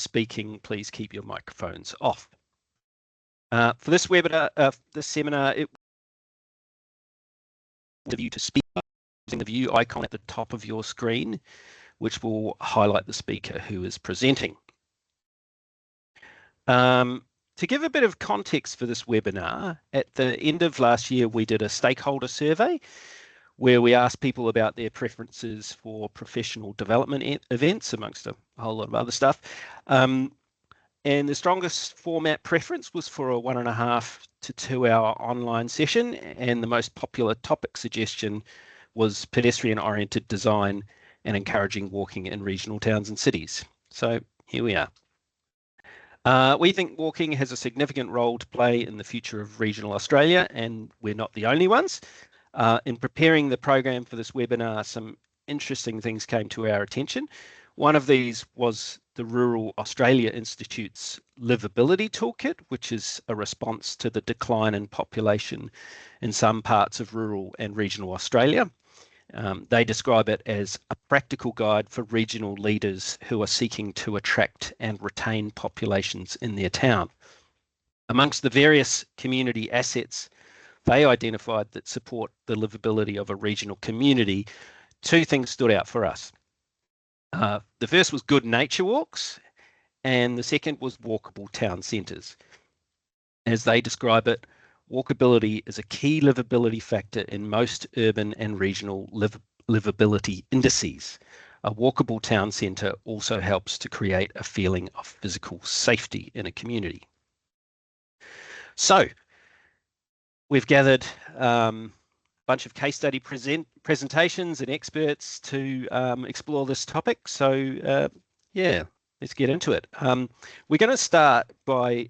speaking, please keep your microphones off. For this webinar, this seminar, it will you to speak using the view icon at the top of your screen, which will highlight the speaker who is presenting. To give a bit of context for this webinar, at the end of last year, we did a stakeholder survey where we asked people about their preferences for professional development events, amongst a whole lot of other stuff. And the strongest format preference was for a 1.5 to 2 hour online session. And the most popular topic suggestion was pedestrian-oriented design and encouraging walking in regional towns and cities. So here we are. We think walking has a significant role to play in the future of regional Australia, and we're not the only ones. In preparing the program for this webinar, some interesting things came to our attention. One of these was the Rural Australia Institute's Livability Toolkit, which is a response to the decline in population in some parts of rural and regional Australia. They describe it as a practical guide for regional leaders who are seeking to attract and retain populations in their town. Amongst the various community assets they identified that support the livability of a regional community, 2 things stood out for us. The first was good nature walks, and the second was walkable town centres. As they describe it, walkability is a key livability factor in most urban and regional livability indices. A walkable town centre also helps to create a feeling of physical safety in a community. So, we've gathered a bunch of case study presentations and experts to explore this topic. So, yeah, let's get into it. We're going to start by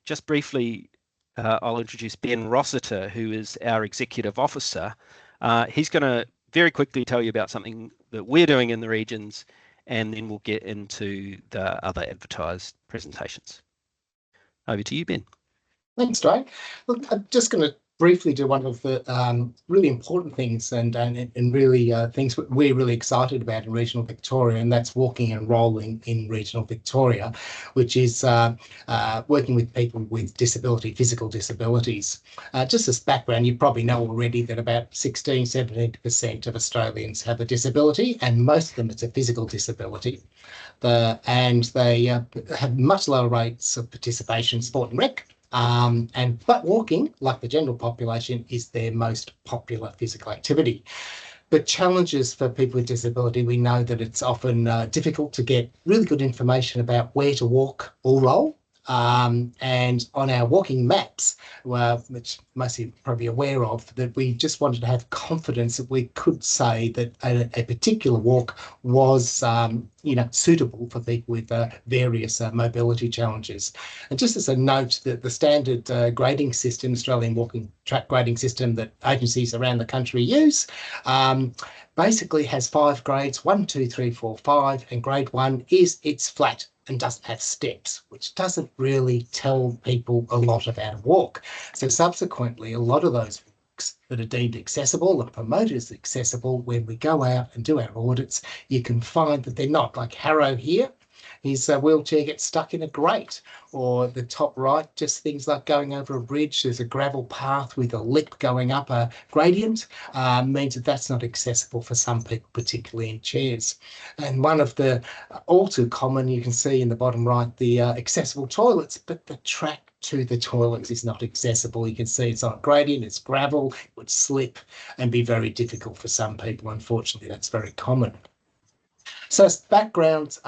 just briefly I'll introduce Ben Rossiter, who is our Executive Officer. He's going to very quickly tell you about something that we're doing in the regions, and then we'll get into the other advertised presentations. Over to you, Ben. Thanks, Dwayne. Look, I'm just going to briefly do one of the really important things and really things we're really excited about in regional Victoria, and that's walking and rolling in regional Victoria, which is working with people with physical disabilities. Just as background, you probably know already that about 16–17% of Australians have a disability, and most of them it's a physical disability. And they have much lower rates of participation in sport and rec. But walking, like the general population, is their most popular physical activity. But challenges for people with disability, we know that it's often difficult to get really good information about where to walk or roll. And on our walking maps, which most of you are probably aware of, that we just wanted to have confidence that we could say that a particular walk was suitable for people with various mobility challenges. And just as a note, that the standard grading system, Australian walking track grading system that agencies around the country use, basically has 5 grades, 1, 2, 3, 4, 5, and grade 1 is it's flat and doesn't have steps, which doesn't really tell people a lot about a walk. So subsequently, a lot of those walks that are deemed accessible and promoted as accessible, when we go out and do our audits, you can find that they're not. Like Harrow here, his wheelchair gets stuck in a grate, or the top right, just things like going over a bridge. There's a gravel path with a lip going up a gradient, means that that's not accessible for some people, particularly in chairs. And one of the all too common, you can see in the bottom right, the accessible toilets, but the track to the toilets is not accessible. You can see it's on a gradient, it's gravel, it would slip and be very difficult for some people. Unfortunately, that's very common. So as background,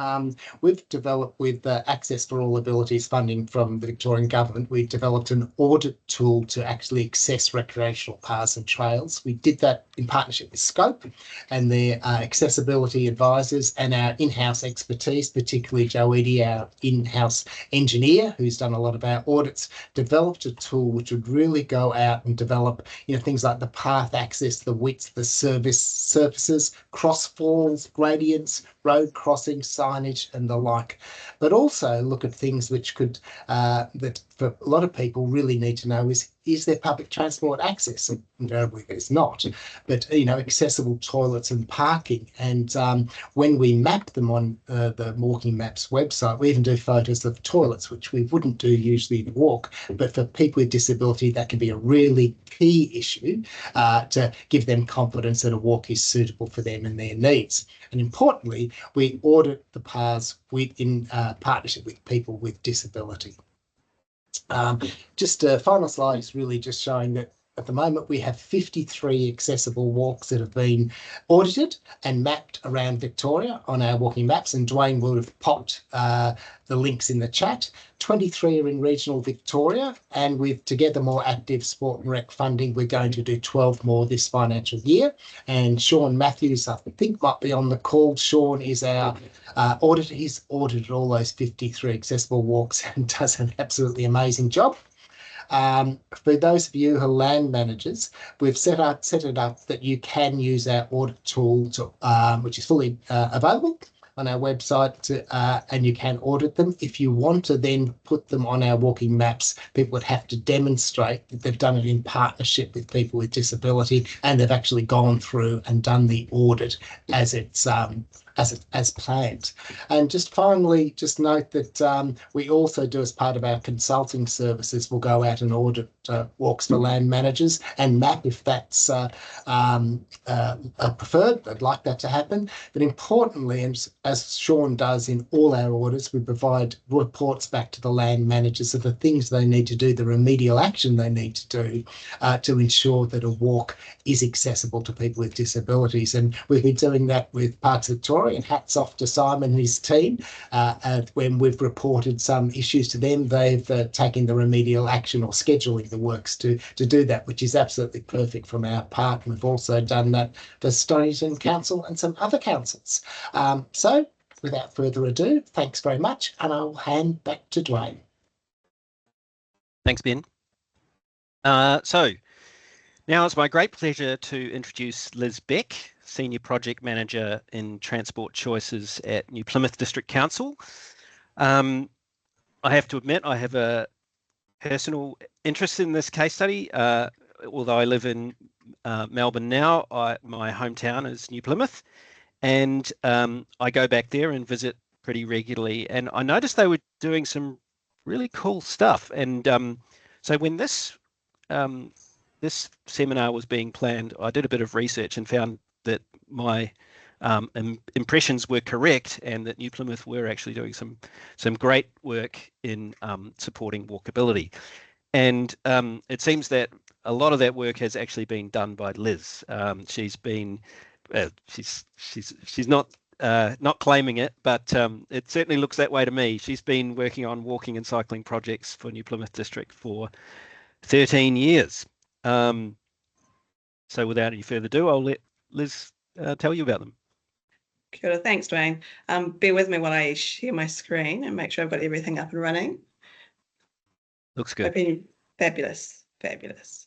we've developed with Access for All Abilities funding from the Victorian Government, we've developed an audit tool to actually access recreational paths and trails. We did that in partnership with Scope and their accessibility advisors and our in-house expertise, particularly Joe Eddy, our in-house engineer, who's done a lot of our audits, developed a tool which would really go out and develop things like the path access, the width, the surfaces, crossfalls, gradients, road crossing, signage and the like, but also look at things which could, that for a lot of people really need to know is there public transport access? And invariably there's not, but, accessible toilets and parking. And when we map them on the Walking Maps website, we even do photos of toilets, which we wouldn't do usually in walk, but for people with disability, that can be a really key issue to give them confidence that a walk is suitable for them and their needs. And importantly, we audit the paths in partnership with people with disability. Just a final slide is really just showing that at the moment we have 53 accessible walks that have been audited and mapped around Victoria on our walking maps, and Dwayne would have popped the links in the chat. 23 are in regional Victoria, and with Together More Active Sport and Rec funding, we're going to do 12 more this financial year. And Sean Matthews, I think, might be on the call. Sean is our auditor. He's audited all those 53 accessible walks and does an absolutely amazing job. For those of you who are land managers, we've set it up that you can use our audit tool, which is fully available on our website, and you can audit them. If you want to then put them on our walking maps, people would have to demonstrate that they've done it in partnership with people with disability and they've actually gone through and done the audit as it's as planned. And just finally, just note that we also do, as part of our consulting services, we'll go out and audit walks for land managers and map if that's preferred. I'd like that to happen. But importantly, and as Sean does in all our audits, we provide reports back to the land managers of the things they need to do, the remedial action they need to do to ensure that a walk is accessible to people with disabilities. And we've been doing that with Parks Victoria, and hats off to Simon and his team. When we've reported some issues to them, they've taken the remedial action or scheduling the works to do that, which is absolutely perfect from our part. And we've also done that for Stonington Council and some other councils. So without further ado, thanks very much, and I'll hand back to Dwayne. Thanks, Ben. So now it's my great pleasure to introduce Liz Beck, Senior Project Manager in Transport Choices at New Plymouth District Council. I have to admit, I have a personal interest in this case study. Although I live in Melbourne now, my hometown is New Plymouth, and I go back there and visit pretty regularly. And I noticed they were doing some really cool stuff. And so when this seminar was being planned, I did a bit of research and found that my impressions were correct, and that New Plymouth were actually doing some great work in supporting walkability. And it seems that a lot of that work has actually been done by Liz. She's been she's not claiming it, but it certainly looks that way to me. She's been working on walking and cycling projects for New Plymouth District for 13 years. So without any further ado, I'll let Liz tell you about them. Kia ora, thanks, Dwayne. Bear with me while I share my screen and make sure I've got everything up and running. Looks good. Fabulous, fabulous.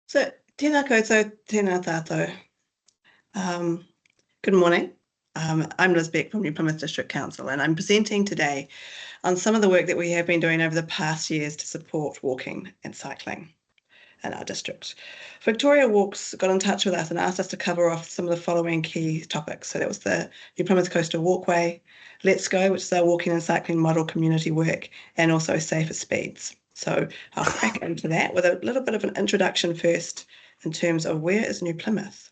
So, tēnā koutou, tēnā tātou. Good morning. I'm Liz Beck from New Plymouth District Council, and I'm presenting today on some of the work that we have been doing over the past years to support walking and cycling in our district. Victoria Walks got in touch with us and asked us to cover off some of the following key topics. So that was the New Plymouth Coastal Walkway, Let's Go, which is our walking and cycling model community work, and also Safer Speeds. So I'll crack into that with a little bit of an introduction first in terms of where is New Plymouth.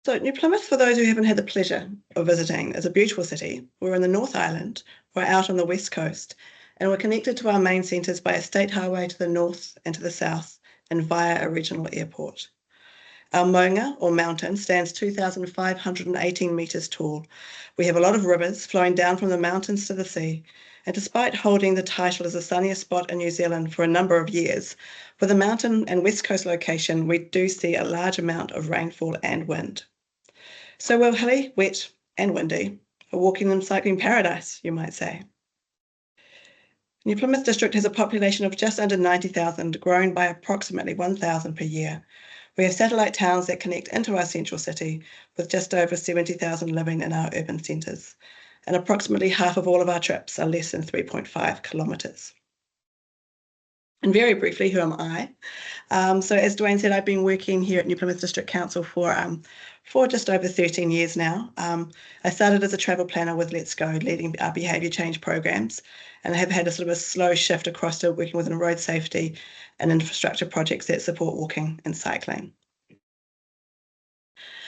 So New Plymouth, for those who haven't had the pleasure of visiting, is a beautiful city. We're in the North Island, we're out on the West Coast, and we're connected to our main centres by a state highway to the north and to the south, and via a regional airport. Our maunga, or mountain, stands 2,518 metres tall. We have a lot of rivers flowing down from the mountains to the sea, and despite holding the title as the sunniest spot in New Zealand for a number of years, for the mountain and west coast location, we do see a large amount of rainfall and wind. So we're hilly, wet and windy, a walking and cycling paradise, you might say. New Plymouth District has a population of just under 90,000, growing by approximately 1,000 per year. We have satellite towns that connect into our central city, with just over 70,000 living in our urban centres, and approximately half of all of our trips are less than 3.5 kilometres. And very briefly, who am I? So as Dwayne said, I've been working here at New Plymouth District Council for just over 13 years now. I started as a travel planner with Let's Goode, leading our behaviour change programs, and have had a sort of a slow shift across to working within road safety and infrastructure projects that support walking and cycling.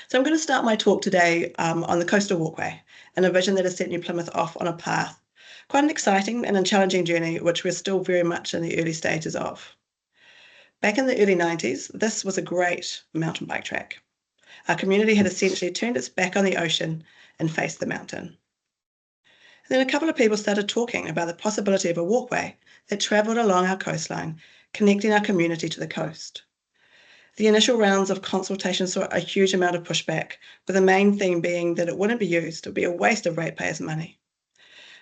So I'm going to start my talk today on the Coastal Walkway, and a vision that has set New Plymouth off on a path. Quite an exciting and a challenging journey, which we're still very much in the early stages of. Back in the early 90s, this was a great mountain bike track. Our community had essentially turned its back on the ocean and faced the mountain. And then a couple of people started talking about the possibility of a walkway that travelled along our coastline, connecting our community to the coast. The initial rounds of consultation saw a huge amount of pushback, with the main theme being that it wouldn't be used, it would be a waste of ratepayers' money.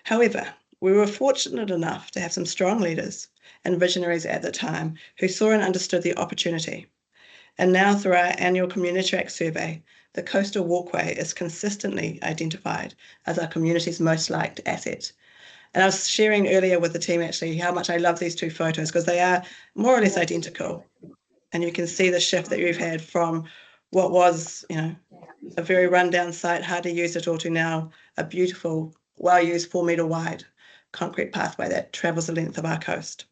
However, we were fortunate enough to have some strong leaders and visionaries at the time who saw and understood the opportunity. And now through our annual Community Track survey, the Coastal Walkway is consistently identified as our community's most liked asset. And I was sharing earlier with the team actually how much I love these two photos, because they are more or less identical. And you can see the shift that you've had from what was, a very rundown site, hard to use at all, to now a beautiful, well-used 4-metre wide concrete pathway that travels the length of our coast.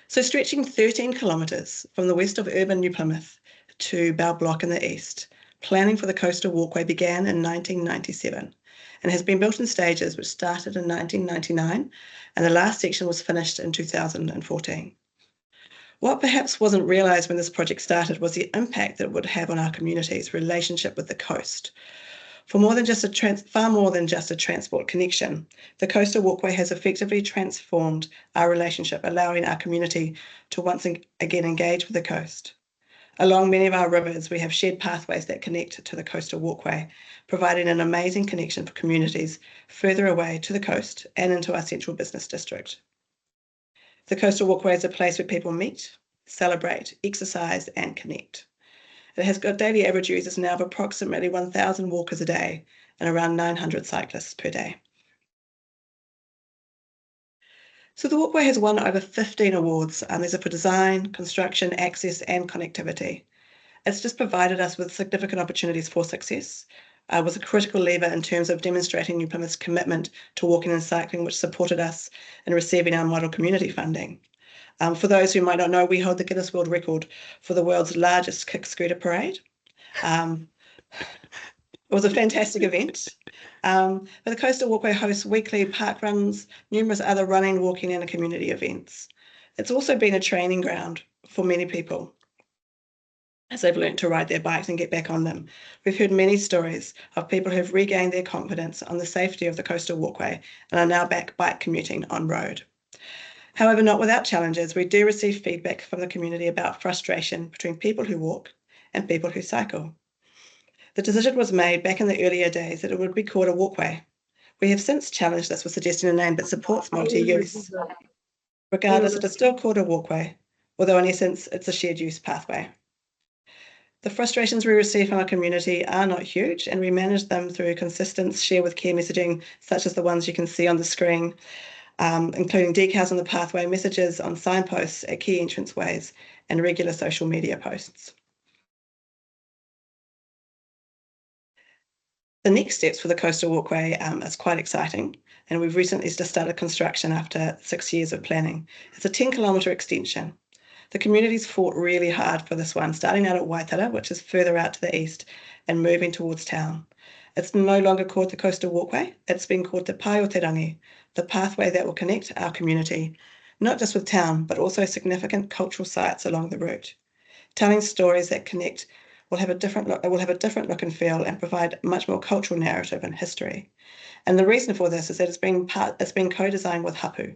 So stretching 13 kilometres from the west of urban New Plymouth to Balblock in the east, planning for the Coastal Walkway began in 1997 and has been built in stages, which started in 1999, and the last section was finished in 2014. What perhaps wasn't realised when this project started was the impact that it would have on our community's relationship with the coast. Far more than just a transport connection, the Coastal Walkway has effectively transformed our relationship, allowing our community to once again engage with the coast. Along many of our rivers, we have shared pathways that connect to the Coastal Walkway, providing an amazing connection for communities further away to the coast and into our central business district. The Coastal Walkway is a place where people meet, celebrate, exercise and connect. It has got daily average users now of approximately 1,000 walkers a day and around 900 cyclists per day. So the walkway has won over 15 awards, and these are for design, construction, access and connectivity. It's just provided us with significant opportunities for success. It was a critical lever in terms of demonstrating New Plymouth's commitment to walking and cycling, which supported us in receiving our model community funding. For those who might not know, we hold the Guinness World Record for the world's largest kick scooter parade. It was a fantastic event. But the Coastal Walkway hosts weekly park runs, numerous other running, walking and community events. It's also been a training ground for many people as they've learnt to ride their bikes and get back on them. We've heard many stories of people who've regained their confidence on the safety of the Coastal Walkway and are now back bike commuting on road. However, not without challenges. We do receive feedback from the community about frustration between people who walk and people who cycle. The decision was made back in the earlier days that it would be called a walkway. We have since challenged this with suggesting a name that supports multi-use. Regardless, it is still called a walkway, although in essence it's a shared use pathway. The frustrations we receive from our community are not huge, and we manage them through consistent share with care messaging, such as the ones you can see on the screen, including decals on the pathway, messages on signposts at key entranceways, and regular social media posts. The next steps for the Coastal Walkway is quite exciting, and we've recently just started construction after 6 years of planning. It's a 10-kilometre extension. The community's fought really hard for this one, starting out at Waitara, which is further out to the east, and moving towards town. It's no longer called the Coastal Walkway, it's been called Te Pai o Te Rangi, the pathway that will connect our community, not just with town, but also significant cultural sites along the route. Telling stories that connect will have a different look and feel, and provide much more cultural narrative and history. And the reason for this is that it's been co-designed with Hapu.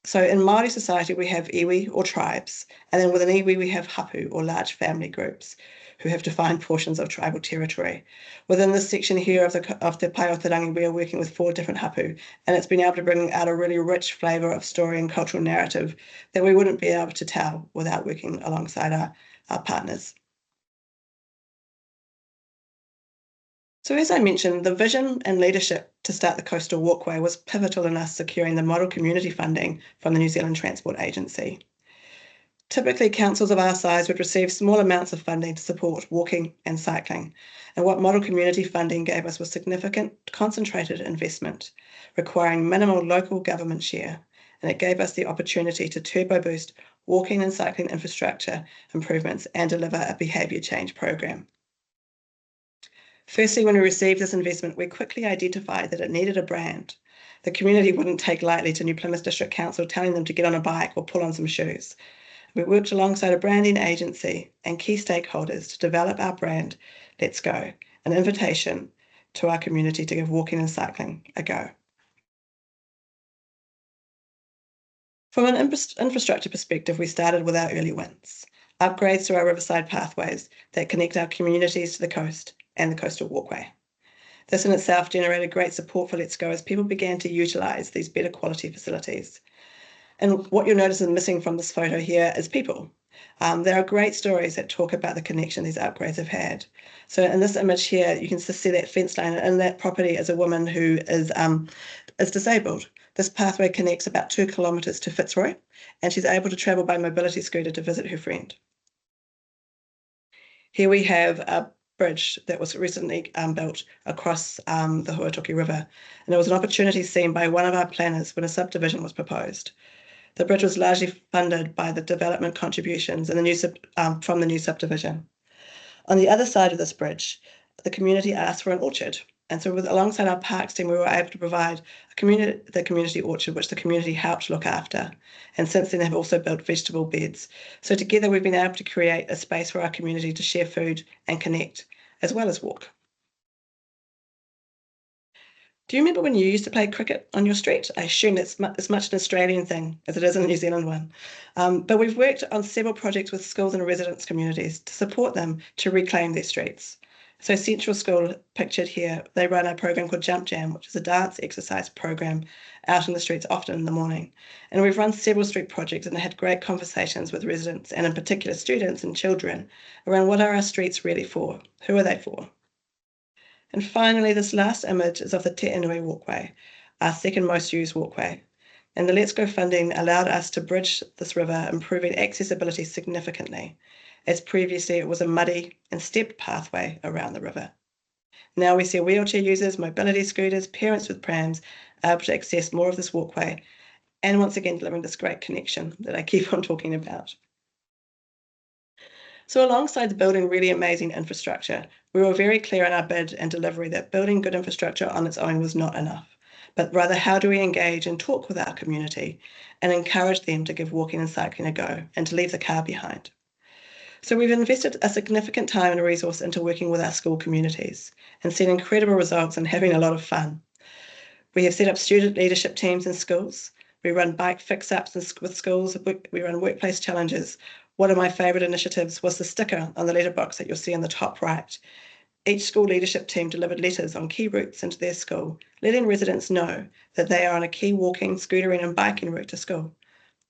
So in Māori society, we have iwi or tribes, and then within iwi, we have hapu or large family groups who have defined portions of tribal territory. Within this section here of the Pai o Te Rangi, we are working with 4 different hapu, and it's been able to bring out a really rich flavour of story and cultural narrative that we wouldn't be able to tell without working alongside our partners. So as I mentioned, the vision and leadership to start the Coastal Walkway was pivotal in us securing the model community funding from the New Zealand Transport Agency. Typically, councils of our size would receive small amounts of funding to support walking and cycling, and what model community funding gave us was significant concentrated investment, requiring minimal local government share, and it gave us the opportunity to turbo boost walking and cycling infrastructure improvements and deliver a behaviour change program. Firstly, when we received this investment, we quickly identified that it needed a brand. The community wouldn't take lightly to New Plymouth District Council telling them to get on a bike or pull on some shoes. We worked alongside a branding agency and key stakeholders to develop our brand, Let's Go, an invitation to our community to give walking and cycling a go. From an infrastructure perspective, we started with our early wins, upgrades to our riverside pathways that connect our communities to the coast and the Coastal Walkway. This in itself generated great support for Let's Go as people began to utilise these better quality facilities. And what you'll notice is missing from this photo here is people. There are great stories that talk about the connection these upgrades have had. So in this image here, you can just see that fence line, and that property is a woman who is disabled. This pathway connects about 2 kilometres to Fitzroy, and she's able to travel by mobility scooter to visit her friend. Here we have a bridge that was recently built across the Huatoki River, and it was an opportunity seen by one of our planners when a subdivision was proposed. The bridge was largely funded by the development contributions in from the new subdivision. On the other side of this bridge, the community asked for an orchard, and so alongside our parks team, we were able to provide the community orchard, which the community helped look after. And since then, they've also built vegetable beds. So together, we've been able to create a space for our community to share food and connect, as well as walk. Do you remember when you used to play cricket on your street? I assume it's much an Australian thing as it is a New Zealand one. But we've worked on several projects with schools and residents communities to support them to reclaim their streets. So Central School, pictured here, they run a program called Jump Jam, which is a dance exercise program out in the streets often in the morning. And we've run several street projects and had great conversations with residents and in particular students and children around what are our streets really for? Who are they for? And finally, this last image is of the Te Inui Walkway, our second most used walkway. And the Let's Go funding allowed us to bridge this river, improving accessibility significantly, as previously it was a muddy and stepped pathway around the river. Now we see wheelchair users, mobility scooters, parents with prams able to access more of this walkway, and once again delivering this great connection that I keep on talking about. So alongside the building really amazing infrastructure, we were very clear in our bid and delivery that building good infrastructure on its own was not enough, but rather how do we engage and talk with our community and encourage them to give walking and cycling a go and to leave the car behind. So we've invested a significant time and resource into working with our school communities and seen incredible results and having a lot of fun. We have set up student leadership teams in schools. We run bike fix-ups with schools. We run workplace challenges. One of my favourite initiatives was the sticker on the letterbox that you'll see on the top right. Each school leadership team delivered letters on key routes into their school, letting residents know that they are on a key walking, scootering and biking route to school.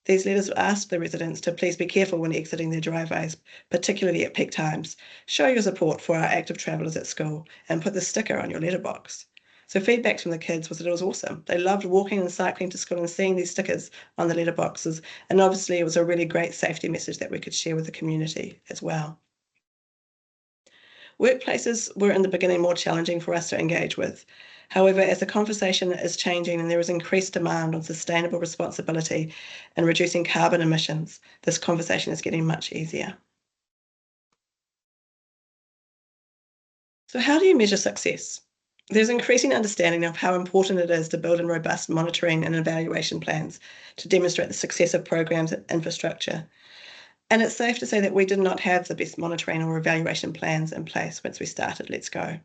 These letters asked the residents to please be careful when exiting their driveways, particularly at peak times. Show your support for our active travellers at school and put the sticker on your letterbox. So feedback from the kids was that it was awesome. They loved walking and cycling to school and seeing these stickers on the letterboxes. And obviously it was a really great safety message that we could share with the community as well. Workplaces were in the beginning more challenging for us to engage with. However, as the conversation is changing and there is increased demand on sustainable responsibility and reducing carbon emissions, this conversation is getting much easier. So how do you measure success? There's increasing understanding of how important it is to build in robust monitoring and evaluation plans to demonstrate the success of programs and infrastructure. And it's safe to say that we did not have the best monitoring or evaluation plans in place once we started Let's Go.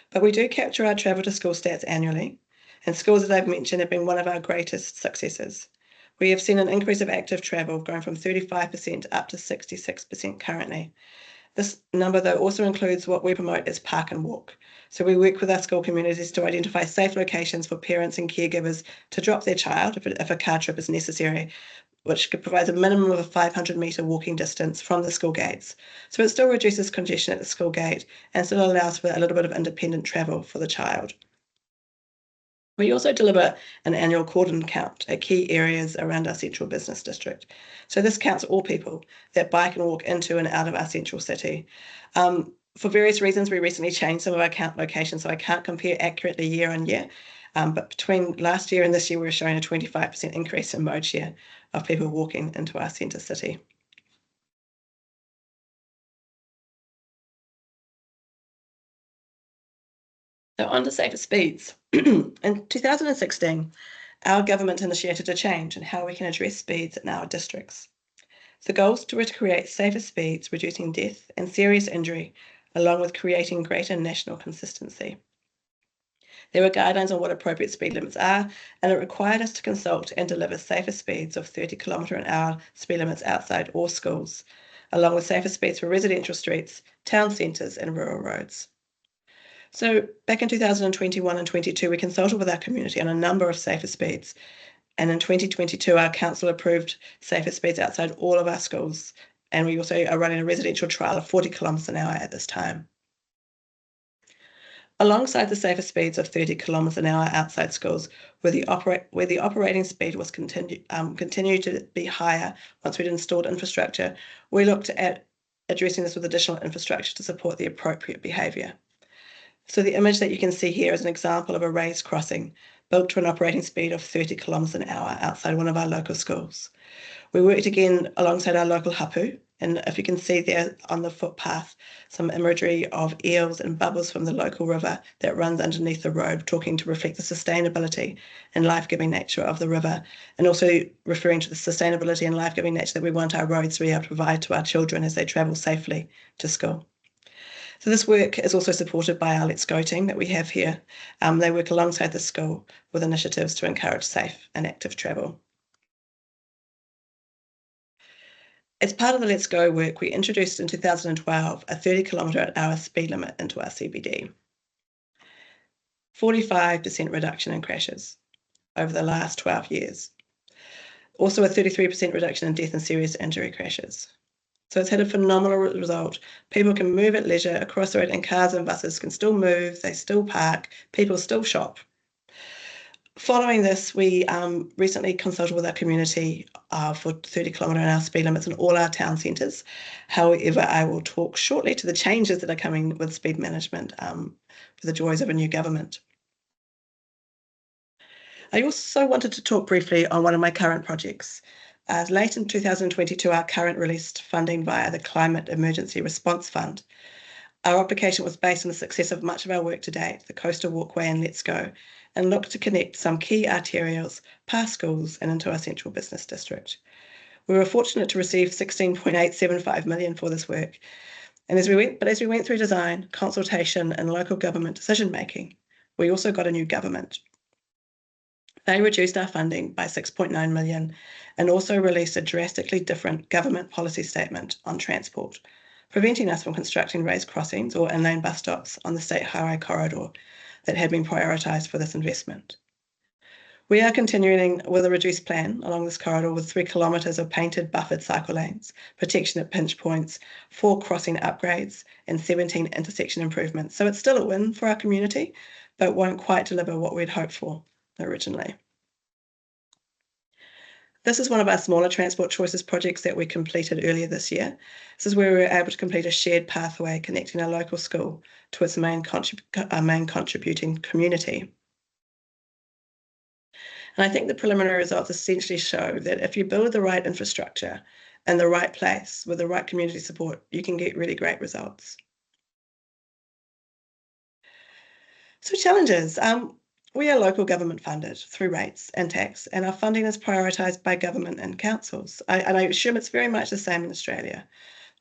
But we do capture our travel to school stats annually, and schools, as I've mentioned, have been one of our greatest successes. We have seen an increase of active travel going from 35% up to 66% currently. This number, though, also includes what we promote as park and walk. So we work with our school communities to identify safe locations for parents and caregivers to drop their child if a car trip is necessary, which provides a minimum of a 500-metre walking distance from the school gates. So it still reduces congestion at the school gate and still allows for a little bit of independent travel for the child. We also deliver an annual cordon count at key areas around our central business district. So this counts all people that bike and walk into and out of our central city. For various reasons, we recently changed some of our count locations, so I can't compare accurately year on year. But between last year and this year, we were showing a 25% increase in mode share of people walking into our centre city. So on to safer speeds. In 2016, our government initiated a change in how we can address speeds in our districts. The goals were to create safer speeds, reducing death and serious injury, along with creating greater national consistency. There were guidelines on what appropriate speed limits are, and it required us to consult and deliver safer speeds of 30 km/h speed limits outside all schools, along with safer speeds for residential streets, town centres and rural roads. So back in 2021 and 22, we consulted with our community on a number of safer speeds. And in 2022, our council approved safer speeds outside all of our schools. And we also are running a residential trial of 40 km/h at this time. Alongside the safer speeds of 30 km/h outside schools, where the operating speed was continued to be higher once we'd installed infrastructure, we looked at addressing this with additional infrastructure to support the appropriate behaviour. So the image that you can see here is an example of a raised crossing built to an operating speed of 30 km/h outside one of our local schools. We worked again alongside our local hapu, and if you can see there on the footpath, some imagery of eels and bubbles from the local river that runs underneath the road, talking to reflect the sustainability and life-giving nature of the river, and also referring to the sustainability and life-giving nature that we want our roads to be able to provide to our children as they travel safely to school. So this work is also supported by our Let's Go team that we have here. They work alongside the school with initiatives to encourage safe and active travel. As part of the Let's Go work, we introduced in 2012 a 30 km/h speed limit into our CBD. 45% reduction in crashes over the last 12 years. Also a 33% reduction in death and serious injury crashes. So it's had a phenomenal result. People can move at leisure across the road, and cars and buses can still move, they still park, people still shop. Following this, we recently consulted with our community for 30 km/h speed limits in all our town centres. However, I will talk shortly to the changes that are coming with speed management for the joys of a new government. I also wanted to talk briefly on one of my current projects. Late in 2022, our current released funding via the Climate Emergency Response Fund. Our application was based on the success of much of our work to date, the Coastal Walkway and Let's Go, and looked to connect some key arterials past schools and into our central business district. We were fortunate to receive 16.875 million for this work. And as we went through design, consultation and local government decision making, we also got a new government. They reduced our funding by 6.9 million and also released a drastically different government policy statement on transport, preventing us from constructing raised crossings or inlane bus stops on the state highway corridor that had been prioritised for this investment. We are continuing with a reduced plan along this corridor with 3 kilometres of painted buffered cycle lanes, protection at pinch points, 4 crossing upgrades and 17 intersection improvements. So it's still a win for our community, but won't quite deliver what we'd hoped for originally. This is one of our smaller transport choices projects that we completed earlier this year. This is where we were able to complete a shared pathway connecting our local school to its main contributing community. And I think the preliminary results essentially show that if you build the right infrastructure in the right place with the right community support, you can get really great results. So challenges. We are local government funded through rates and tax, and our funding is prioritised by government and councils. And I assume it's very much the same in Australia.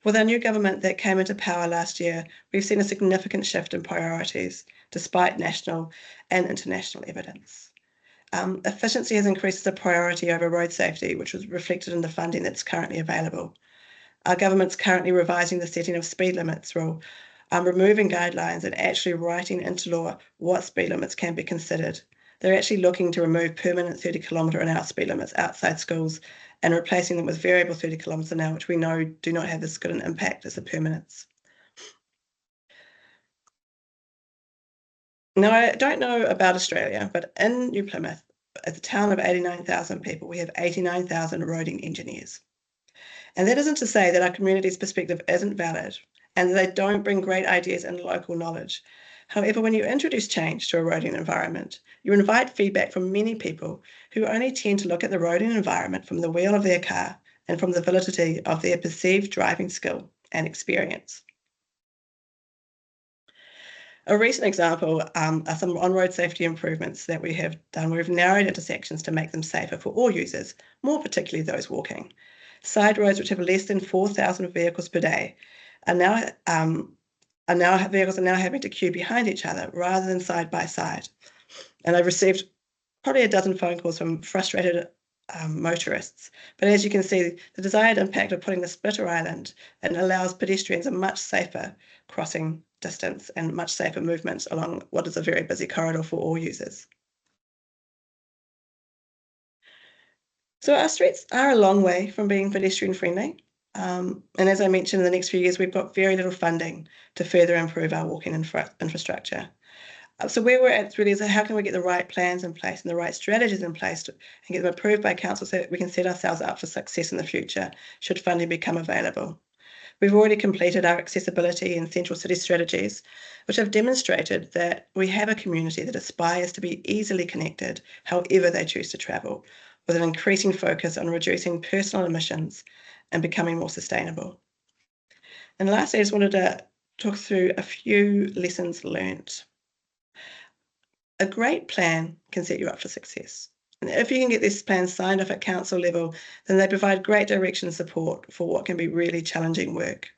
With our new government that came into power last year, we've seen a significant shift in priorities, despite national and international evidence. Efficiency has increased as a priority over road safety, which was reflected in the funding that's currently available. Our government's currently revising the setting of speed limits rule, removing guidelines and actually writing into law what speed limits can be considered. They're actually looking to remove permanent 30km/h speed limits outside schools and replacing them with variable 30km/h, which we know do not have as good an impact as the permanents. Now, I don't know about Australia, but in New Plymouth, as a town of 89,000 people, we have 89,000 roading engineers. And that isn't to say that our community's perspective isn't valid and that they don't bring great ideas and local knowledge. However, when you introduce change to a roading environment, you invite feedback from many people who only tend to look at the roading environment from the wheel of their car and from the validity of their perceived driving skill and experience. A recent example are some on-road safety improvements that we have done. We've narrowed intersections to make them safer for all users, more particularly those walking. Side roads which have less than 4,000 vehicles per day vehicles are now having to queue behind each other rather than side by side. And I've received probably a dozen phone calls from frustrated motorists. But as you can see, the desired impact of putting the splitter island and allows pedestrians a much safer crossing distance and much safer movements along what is a very busy corridor for all users. So our streets are a long way from being pedestrian friendly. And as I mentioned, in the next few years, we've got very little funding to further improve our walking infrastructure. So where we're at really is how can we get the right plans in place and the right strategies in place and get them approved by council so that we can set ourselves up for success in the future should funding become available. We've already completed our accessibility and central city strategies, which have demonstrated that we have a community that aspires to be easily connected however they choose to travel, with an increasing focus on reducing personal emissions and becoming more sustainable. And lastly, I just wanted to talk through a few lessons learned. A great plan can set you up for success. And if you can get these plans signed off at council level, then they provide great direction and support for what can be really challenging work.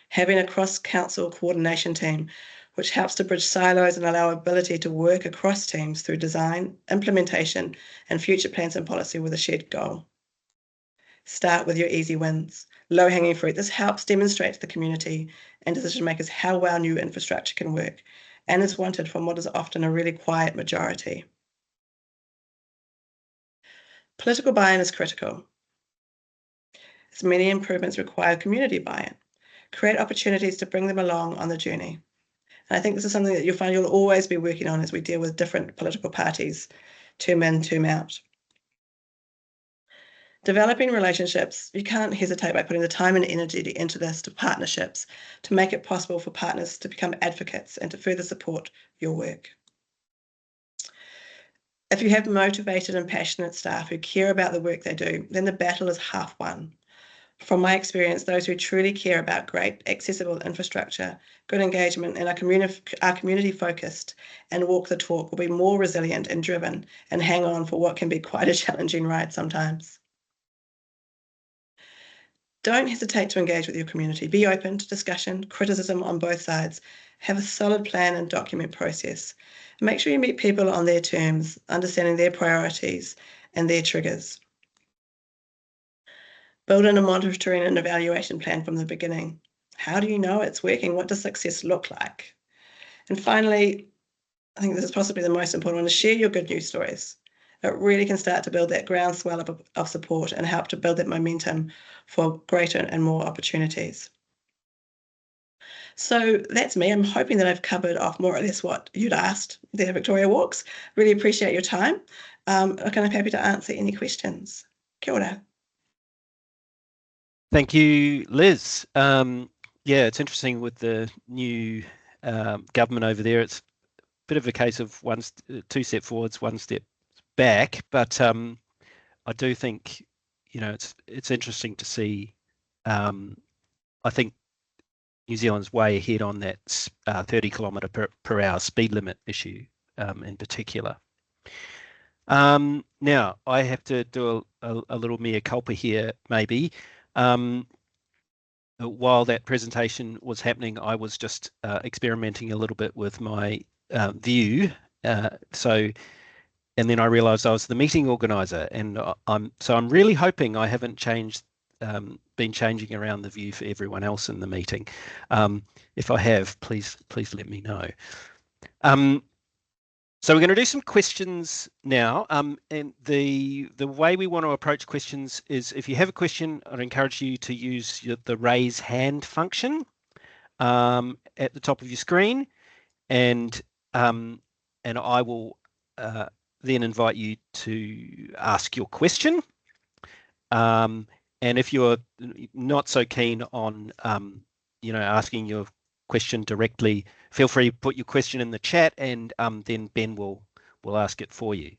Having a cross-council coordination team, which helps to bridge silos and allow ability to work across teams through design, implementation, and future plans and policy with a shared goal. Start with your easy wins, low-hanging fruit. This helps demonstrate to the community and decision makers how well new infrastructure can work and is wanted from what is often a really quiet majority. Political buy-in is critical, as many improvements require community buy-in. Create opportunities to bring them along on the journey. And I think this is something that you'll find you'll always be working on as we deal with different political parties, term in, term out. Developing relationships, you can't hesitate by putting the time and energy into this, to partnerships, to make it possible for partners to become advocates and to further support your work. If you have motivated and passionate staff who care about the work they do, then the battle is half won. From my experience, those who truly care about great accessible infrastructure, good engagement, and are community focused and walk the talk will be more resilient and driven and hang on for what can be quite a challenging ride sometimes. Don't hesitate to engage with your community. Be open to discussion, criticism on both sides. Have a solid plan and document process. Make sure you meet people on their terms, understanding their priorities and their triggers. Build in a monitoring and evaluation plan from the beginning. How do you know it's working? What does success look like? And finally, I think this is possibly the most important one, is share your good news stories. It really can start to build that groundswell of support and help to build that momentum for greater and more opportunities. So that's me. I'm hoping that I've covered off more or less what you'd asked there, Victoria Walks. Really appreciate your time. I'm happy to answer any questions. Kia ora. Thank you, Liz. Yeah, it's interesting with the new government over there. It's a bit of a case of two step forwards, one step back. But I do think, it's interesting to see. I think New Zealand's way ahead on that 30km/h speed limit issue in particular. Now, I have to do a little mea culpa here, maybe. While that presentation was happening, I was just experimenting a little bit with my view And then I realised I was the meeting organiser, and I'm really hoping I haven't been changing around the view for everyone else in the meeting. If I have, please let me know. So we're going to do some questions now, and the way we want to approach questions is, if you have a question, I'd encourage you to use the raise hand function at the top of your screen, and I will then invite you to ask your question. And if you're not so keen on asking your question directly, feel free to put your question in the chat, and then Ben will ask it for you.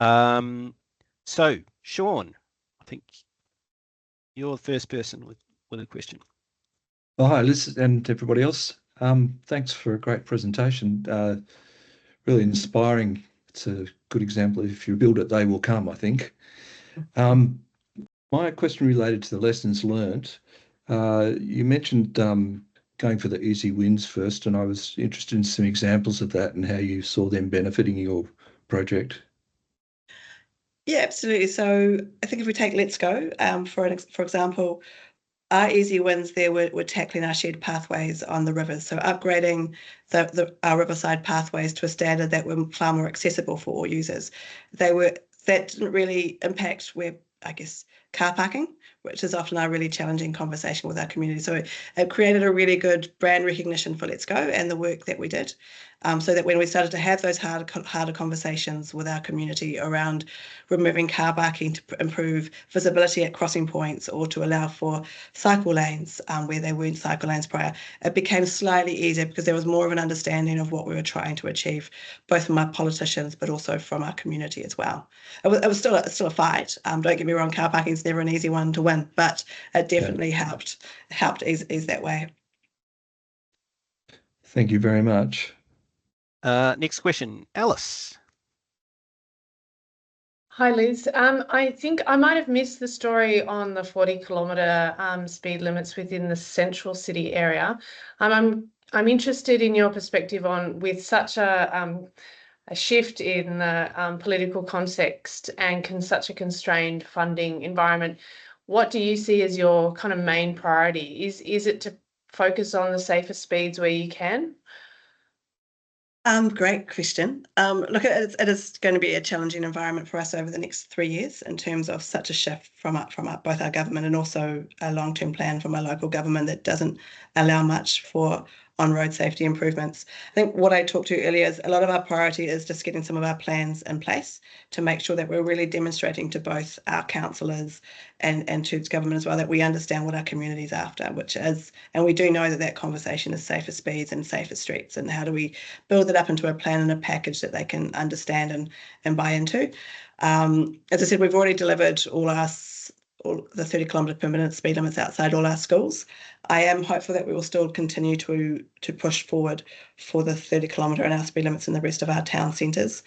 So Sean, I think you're the first person with a question. Oh, hi, Liz and everybody else. Thanks for a great presentation. Really inspiring. It's a good example. If you build it, they will come, I think. My question related to the lessons learned. You mentioned going for the easy wins first, and I was interested in some examples of that and how you saw them benefiting your project. Yeah, absolutely. So I think if we take Let's Go, for example, our easy wins there were tackling our shared pathways on the rivers. So upgrading our riverside pathways to a standard that were far more accessible for all users. That didn't really impact car parking, which is often a really challenging conversation with our community. So it created a really good brand recognition for Let's Go and the work that we did. So that when we started to have those harder conversations with our community around removing car parking to improve visibility at crossing points, or to allow for cycle lanes where there weren't cycle lanes prior, it became slightly easier because there was more of an understanding of what we were trying to achieve, both from our politicians but also from our community as well. It was still a fight. Don't get me wrong, car parking is never an easy one to win, but it definitely helped ease that way. Thank you very much. Next question, Alice. Hi, Liz. I think I might have missed the story on the 40-kilometre speed limits within the central city area. I'm interested in your perspective on, with such a shift in the political context and such a constrained funding environment, what do you see as your kind of main priority? Is it to focus on the safer speeds where you can? Great question. Look, it is going to be a challenging environment for us over the next 3 years in terms of such a shift from both our government and also a long-term plan from our local government that doesn't allow much for on-road safety improvements. I think what I talked to earlier is a lot of our priority is just getting some of our plans in place to make sure that we're really demonstrating to both our councillors and to government as well that we understand what our community is after, which is, and we do know that conversation is safer speeds and safer streets, and how do we build it up into a plan and a package that they can understand and buy into. As I said, we've already delivered all the 30-kilometre per minute speed limits outside all our schools. I am hopeful that we will still continue to push forward for the 30-kilometre and our speed limits in the rest of our town centres.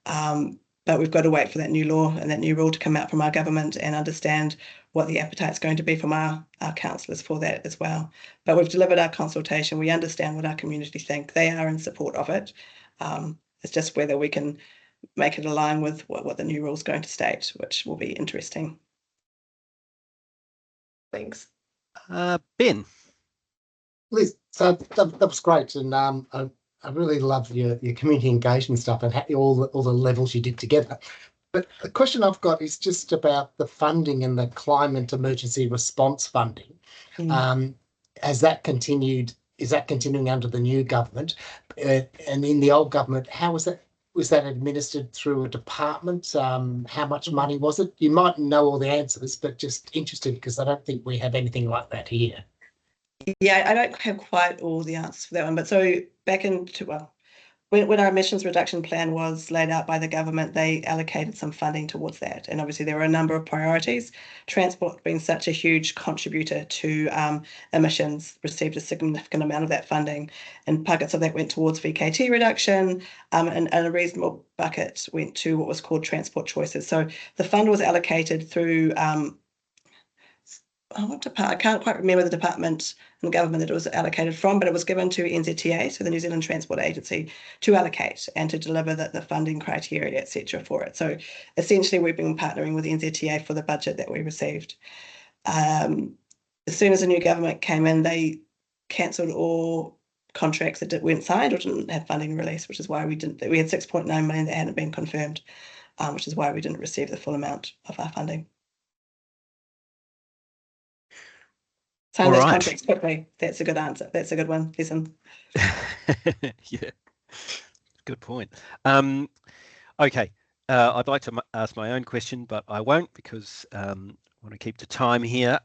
But we've got to wait for that new law and that new rule to come out from our government and understand what the appetite's going to be from our councillors for that as well. But we've delivered our consultation. We understand what our community think. They are in support of it. It's just whether we can make it align with what the new rule is going to state, which will be interesting. Thanks. Ben. Liz, so that was great, and I really love your community engagement stuff and all the levels you did together. But the question I've got is just about the funding and the climate emergency response funding. Has that continued? Is that continuing under the new government? And in the old government, how was that? Was that administered through a department? How much money was it? You might know all the answers, but just interested because I don't think we have anything like that here. Yeah, I don't have quite all the answers for that one. But so back when our emissions reduction plan was laid out by the government, they allocated some funding towards that. And obviously there were a number of priorities. Transport being such a huge contributor to emissions, received a significant amount of that funding. And buckets of that went towards VKT reduction, and a reasonable bucket went to what was called transport choices. So the fund was allocated through I can't quite remember the department and the government that it was allocated from, but it was given to NZTA, so the New Zealand Transport Agency, to allocate and to deliver the funding criteria, etc. for it. So essentially, we've been partnering with NZTA for the budget that we received. As soon as the new government came in, they cancelled all contracts that weren't signed or didn't have funding released, which is why we had 6.9 million that hadn't been confirmed, which is why we didn't receive the full amount of our funding. Sign those contracts quickly. That's a good answer. That's a good one, Jason. Yeah, good point. Okay, I'd like to ask my own question, but I won't because I want to keep to time here.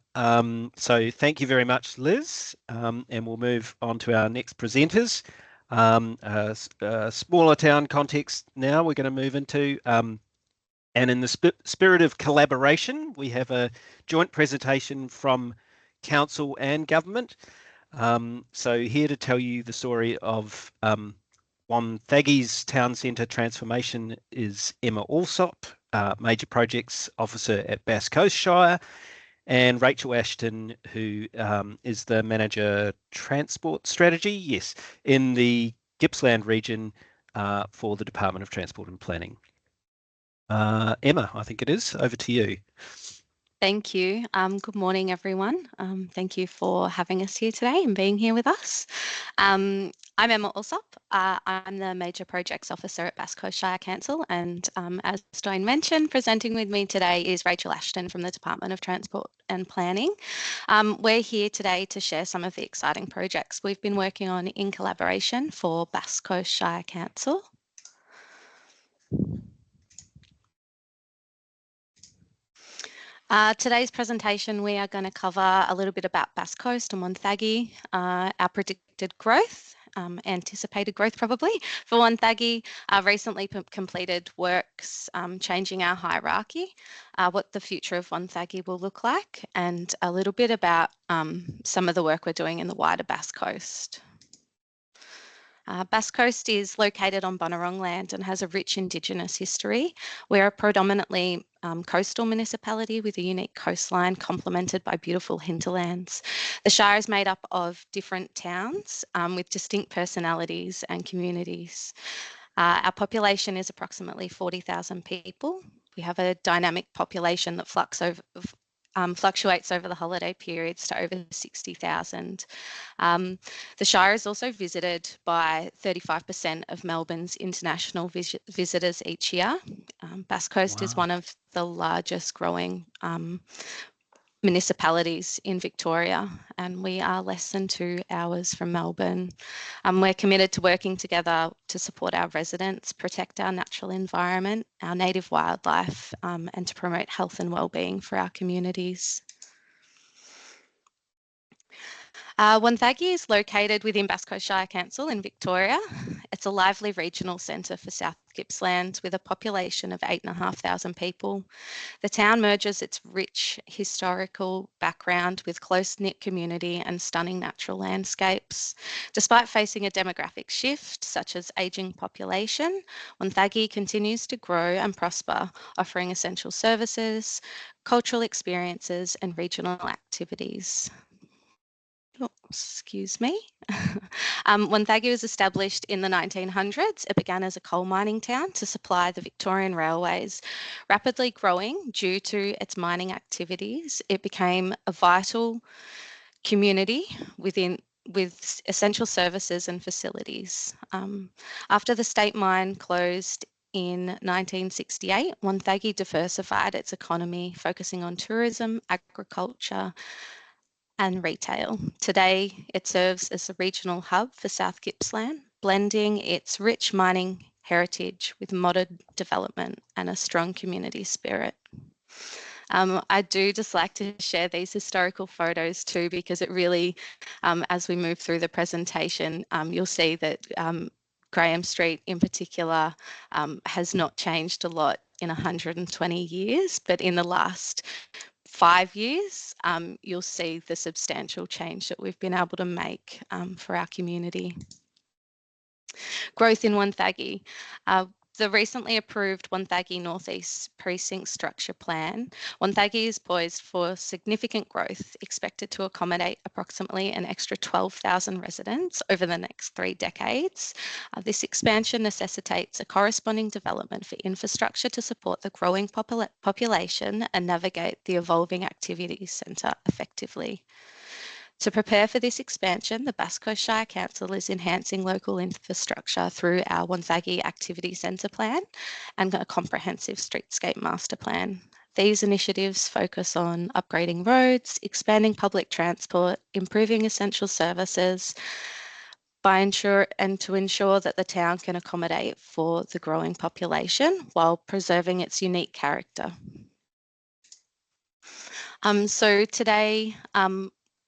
So thank you very much, Liz, and we'll move on to our next presenters. A smaller town context now we're going to move into. And in the spirit of collaboration, we have a joint presentation from council and government. So here to tell you the story of Wonthaggi's town centre transformation is Emma Allsop, Major Projects Officer at Bass Coast Shire, and Rachael Ashton, who is the Manager Transport Strategy, in the Gippsland region for the Department of Transport and Planning. Emma, I think it is. Over to you. Thank you. Good morning, everyone. Thank you for having us here today and being here with us. I'm Emma Allsop. I'm the Major Projects Officer at Bass Coast Shire Council, and as Stone mentioned, presenting with me today is Rachael Ashton from the Department of Transport and Planning. We're here today to share some of the exciting projects we've been working on in collaboration for Bass Coast Shire Council. Today's presentation, we are going to cover a little bit about Bass Coast and Wonthaggi, our predicted growth, anticipated growth probably for Wonthaggi, recently completed works changing our hierarchy, what the future of Wonthaggi will look like, and a little bit about some of the work we're doing in the wider Bass Coast. Bass Coast is located on Bunurong land and has a rich Indigenous history. We're a predominantly coastal municipality with a unique coastline complemented by beautiful hinterlands. The Shire is made up of different towns with distinct personalities and communities. Our population is approximately 40,000 people. We have a dynamic population that fluctuates over the holiday periods to over 60,000. The Shire is also visited by 35% of Melbourne's international visitors each year. Bass Coast is one of the largest growing municipalities in Victoria, and we are less than 2 hours from Melbourne. We're committed to working together to support our residents, protect our natural environment, our native wildlife, and to promote health and wellbeing for our communities. Wonthaggi is located within Bass Coast Shire Council in Victoria. It's a lively regional centre for South Gippsland with a population of 8,500 people. The town merges its rich historical background with close-knit community and stunning natural landscapes. Despite facing a demographic shift, such as ageing population, Wonthaggi continues to grow and prosper, offering essential services, cultural experiences, and regional activities. Oh, excuse me. Wonthaggi was established in the 1900s. It began as a coal mining town to supply the Victorian railways. Rapidly growing due to its mining activities, it became a vital community with essential services and facilities. After the state mine closed in 1968, Wonthaggi diversified its economy, focusing on tourism, agriculture, and retail. Today, it serves as a regional hub for South Gippsland, blending its rich mining heritage with modern development and a strong community spirit. I do just like to share these historical photos too, because it really, as we move through the presentation, you'll see that Graham Street in particular has not changed a lot in 120 years, but in the last 5 years, you'll see the substantial change that we've been able to make for our community. Growth in Wonthaggi. The recently approved Wonthaggi Northeast Precinct Structure Plan, Wonthaggi is poised for significant growth, expected to accommodate approximately an extra 12,000 residents over the next 3 decades. This expansion necessitates a corresponding development for infrastructure to support the growing population and navigate the evolving activities centre effectively. To prepare for this expansion, the Bass Coast Shire Council is enhancing local infrastructure through our Wonthaggi Activity Centre Plan and a comprehensive streetscape master plan. These initiatives focus on upgrading roads, expanding public transport, improving essential services, to ensure that the town can accommodate for the growing population while preserving its unique character. So today,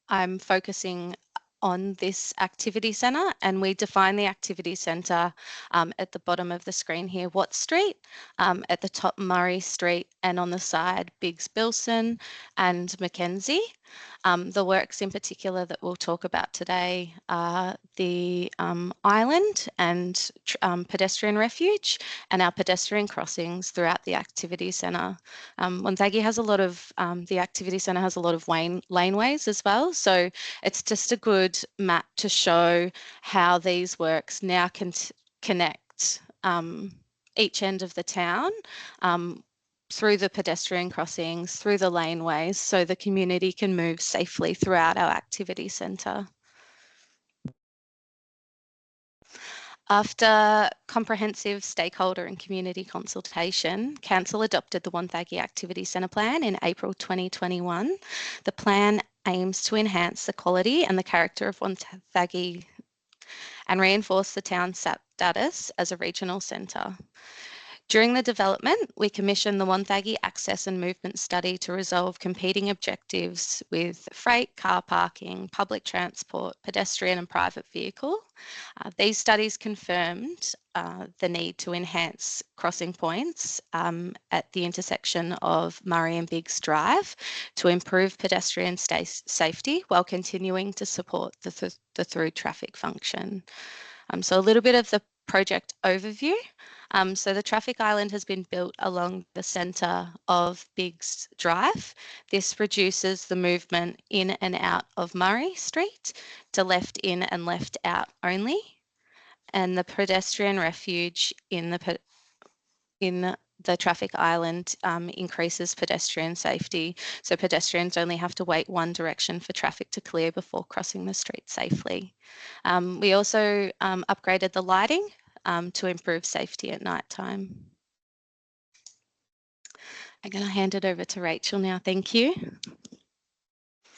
I'm focusing on this activity centre, and we define the activity centre at the bottom of the screen here, Watt Street, at the top Murray Street, and on the side Biggs Bilson and Mackenzie. The works in particular that we'll talk about today are the island and pedestrian refuge and our pedestrian crossings throughout the activity centre. Wonthaggi has a lot of, the activity centre has a lot of laneways as well, so it's just a good map to show how these works now can connect each end of the town through the pedestrian crossings, through the laneways, so the community can move safely throughout our activity centre. After comprehensive stakeholder and community consultation, Council adopted the Wonthaggi Activity Centre Plan in April 2021. The plan aims to enhance the quality and the character of Wonthaggi and reinforce the town's status as a regional centre. During the development, we commissioned the Wonthaggi Access and Movement Study to resolve competing objectives with freight, car parking, public transport, pedestrian and private vehicle. These studies confirmed the need to enhance crossing points at the intersection of Murray and Biggs Drive to improve pedestrian safety while continuing to support the through traffic function. So a little bit of the project overview. So the traffic island has been built along the centre of Biggs Drive. This reduces the movement in and out of Murray Street to left in and left out only. And the pedestrian refuge in the traffic island increases pedestrian safety. So pedestrians only have to wait one direction for traffic to clear before crossing the street safely. We also upgraded the lighting to improve safety at night time. I'm going to hand it over to Rachael now. Thank you.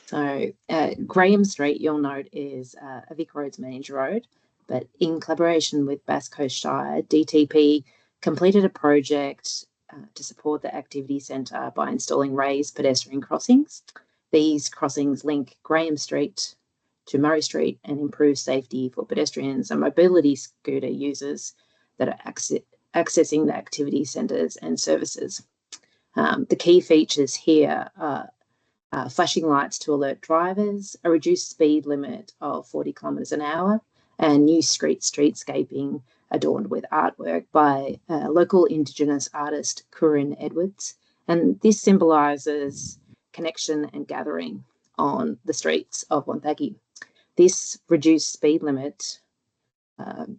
So Graham Street, you'll note, is a Vic Roads managed road, but in collaboration with Bass Coast Shire, DTP completed a project to support the activity centre by installing raised pedestrian crossings. These crossings link Graham Street to Murray Street and improve safety for pedestrians and mobility scooter users that are accessing the activity centres and services. The key features here are flashing lights to alert drivers, a reduced speed limit of 40 kilometres an hour, and new streetscaping adorned with artwork by local Indigenous artist Corinne Edwards. And this symbolises connection and gathering on the streets of Wonthaggi. This reduced speed limit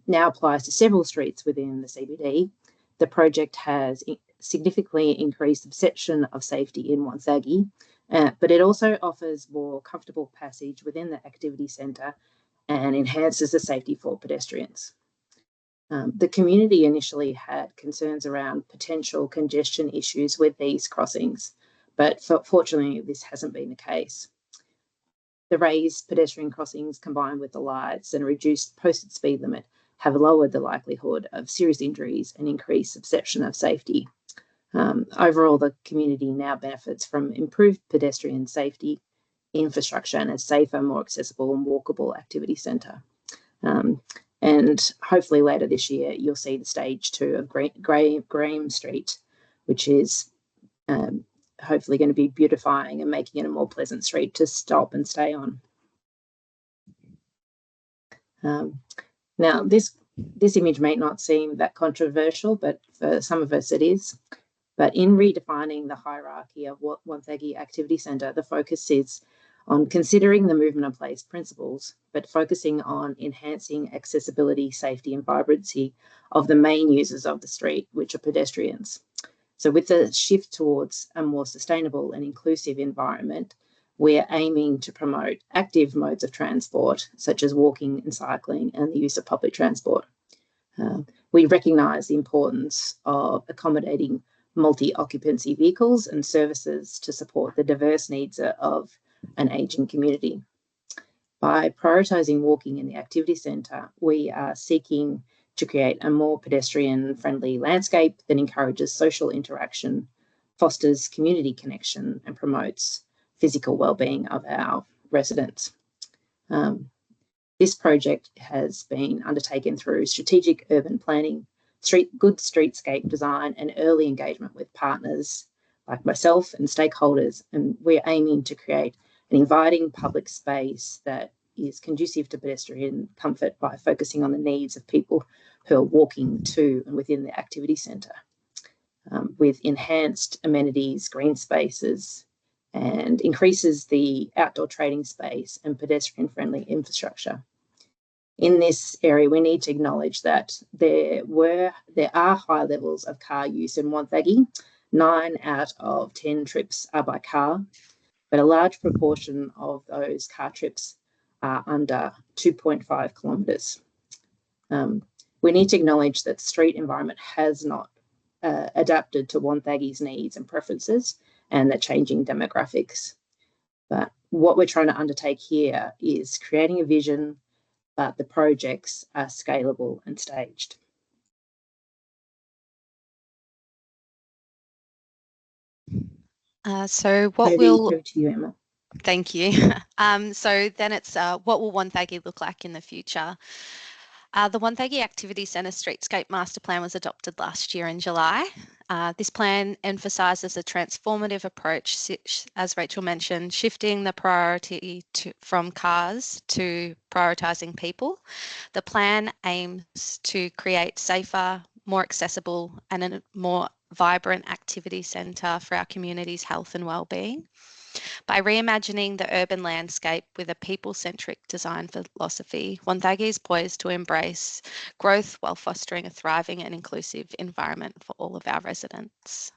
now applies to several streets within the CBD. The project has significantly increased the perception of safety in Wonthaggi, but it also offers more comfortable passage within the activity centre and enhances the safety for pedestrians. The community initially had concerns around potential congestion issues with these crossings, but fortunately this hasn't been the case. The raised pedestrian crossings combined with the lights and a reduced posted speed limit have lowered the likelihood of serious injuries and increased the perception of safety. Overall, the community now benefits from improved pedestrian safety, infrastructure, and a safer, more accessible and walkable activity centre. And hopefully later this year, you'll see the stage 2 of Graham Street, which is hopefully going to be beautifying and making it a more pleasant street to stop and stay on. Now, this This image may not seem that controversial, but for some of us it is. But in redefining the hierarchy of what Wonthaggi Activity Centre, the focus is on considering the movement and place principles, but focusing on enhancing accessibility, safety and vibrancy of the main users of the street, which are pedestrians. So with the shift towards a more sustainable and inclusive environment, we're aiming to promote active modes of transport, such as walking and cycling and the use of public transport. We recognise the importance of accommodating multi-occupancy vehicles and services to support the diverse needs of an ageing community. By prioritising walking in the activity centre, we are seeking to create a more pedestrian-friendly landscape that encourages social interaction, fosters community connection and promotes physical well-being of our residents. This project has been undertaken through strategic urban planning, good streetscape design and early engagement with partners like myself and stakeholders, and we're aiming to create an inviting public space that is conducive to pedestrian comfort by focusing on the needs of people who are walking to and within the activity centre, with enhanced amenities, green spaces, and increases the outdoor trading space and pedestrian-friendly infrastructure. In this area, we need to acknowledge that there are high levels of car use in Wonthaggi. 9 out of 10 trips are by car, but a large proportion of those car trips are under 2.5 kilometres. We need to acknowledge that the street environment has not adapted to Wonthaggi's needs and preferences and the changing demographics. But what we're trying to undertake here is creating a vision, but the projects are scalable and staged. So what will... Over to you, Emma. Thank you. So then it's what will Wonthaggi look like in the future? The Wonthaggi Activity Centre Streetscape Master Plan was adopted last year in July. This plan emphasises a transformative approach, as Rachael mentioned, shifting the priority from cars to prioritising people. The plan aims to create safer, more accessible and a more vibrant activity centre for our community's health and wellbeing. By reimagining the urban landscape with a people-centric design philosophy, Wonthaggi is poised to embrace growth while fostering a thriving and inclusive environment for all of our residents.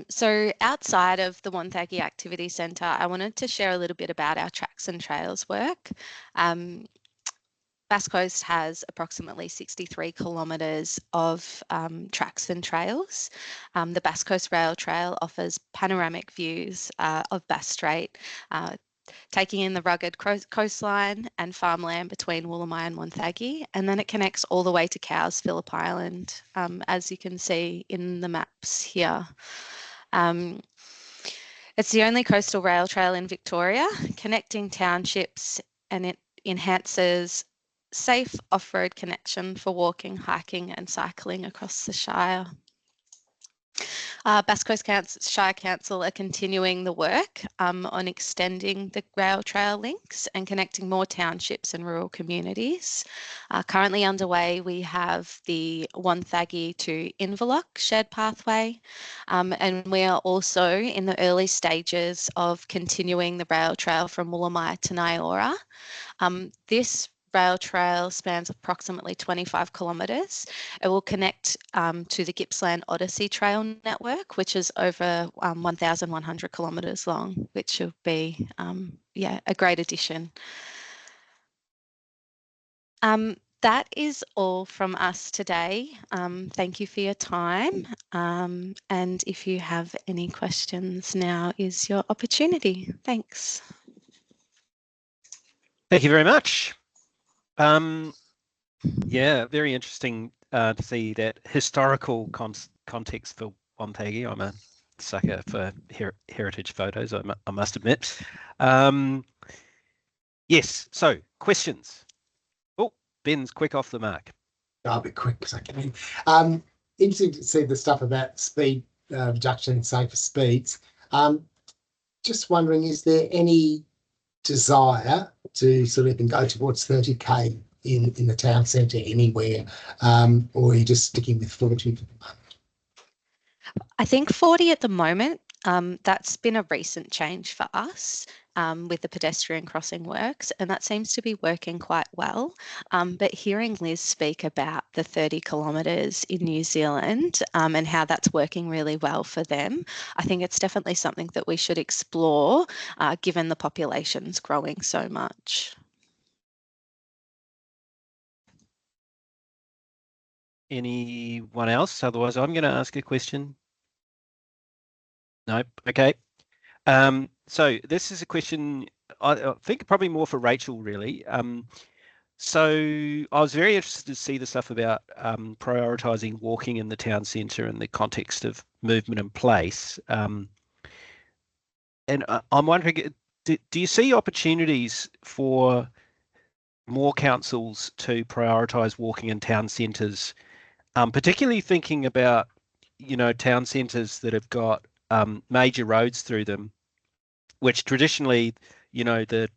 So outside of the Wonthaggi Activity Centre, I wanted to share a little bit about our tracks and trails work. Bass Coast has approximately 63 kilometres of tracks and trails. The Bass Coast Rail Trail offers panoramic views of Bass Strait, taking in the rugged coastline and farmland between Woolamai and Wonthaggi, and then it connects all the way to Cowes, Phillip Island, as you can see in the maps here. It's the only coastal rail trail in Victoria, connecting townships, and it enhances safe off-road connection for walking, hiking and cycling across the Shire. Bass Coast Shire Council are continuing the work on extending the rail trail links and connecting more townships and rural communities. Currently underway, we have the Wonthaggi to Inverloch shared pathway, and we are also in the early stages of continuing the rail trail from Woolamai to Nyora. This rail trail spans approximately 25 kilometres. It will connect to the Gippsland Odyssey Trail network, which is over 1,100 kilometres long, which will be a great addition. That is all from us today. Thank you for your time. And if you have any questions, now is your opportunity. Thanks. Thank you very much. Yeah, very interesting to see that historical context for Wonthaggi. I'm a sucker for heritage photos, I must admit. Yes, so questions. Oh, Ben's quick off the mark. I'll be quick because I can. Interesting to see the stuff about speed reduction, safer speeds. Just wondering, is there any desire to sort of even go towards 30k in the town centre anywhere, or are you just sticking with 40? I think 40 at the moment. That's been a recent change for us with the pedestrian crossing works, and that seems to be working quite well. But hearing Liz speak about the 30 kilometres in New Zealand and how that's working really well for them, I think it's definitely something that we should explore given the population's growing so much. Anyone else? Otherwise, I'm going to ask a question. Nope. Okay. So this is a question I think probably more for Rachael, really. So I was very interested to see the stuff about prioritising walking in the town centre in the context of movement and place. And I'm wondering, do you see opportunities for more councils to prioritise walking in town centres, particularly thinking about, town centres that have got major roads through them, which traditionally, the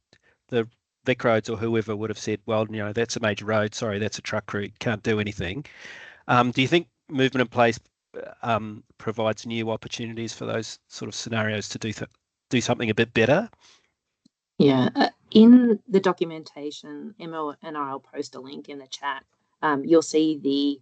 Vic roads or whoever would have said, well, that's a major road. Sorry, that's a truck route. Can't do anything. Do you think movement in place provides new opportunities for those sort of scenarios to do something a bit better? Yeah, in the documentation, Emma and I'll post a link in the chat. You'll see the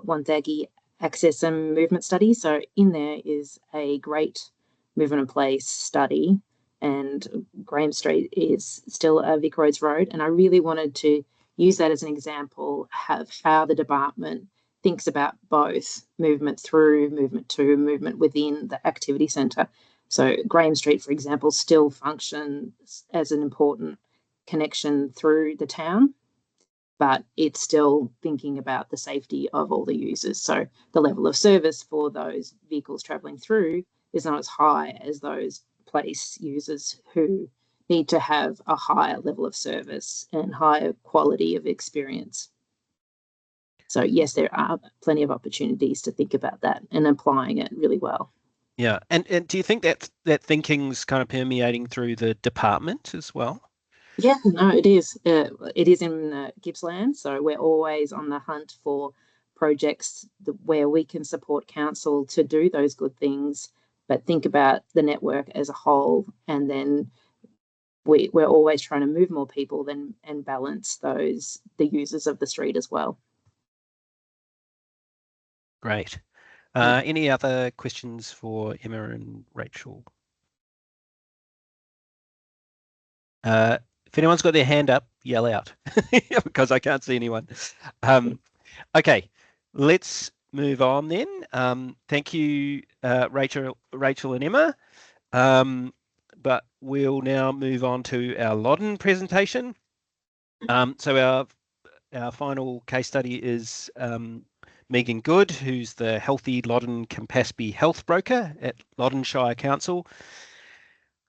Wonthaggi access and movement study. So in there is a great movement in place study, and Graham Street is still a Vic Roads road. And I really wanted to use that as an example of how the department thinks about both movement through, movement to, movement within the activity centre. So Graham Street, for example, still functions as an important connection through the town, but it's still thinking about the safety of all the users. So the level of service for those vehicles travelling through is not as high as those place users who need to have a higher level of service and higher quality of experience. So yes, there are plenty of opportunities to think about that and applying it really well. Yeah, and do you think that thinking's kind of permeating through the department as well? Yeah, no, it is. It is in Gippsland, so we're always on the hunt for projects where we can support council to do those good things, but think about the network as a whole, and then we're always trying to move more people and balance the users of the street as well. Great. Any other questions for Emma and Rachael? If anyone's got their hand up, yell out because I can't see anyone. Okay, let's move on then. Thank you, Rachael and Emma. But we'll now move on to our Loddon presentation. So our final case study is Megan Goode, who's the Healthy Loddon Campaspe Health Broker at Loddon Shire Council.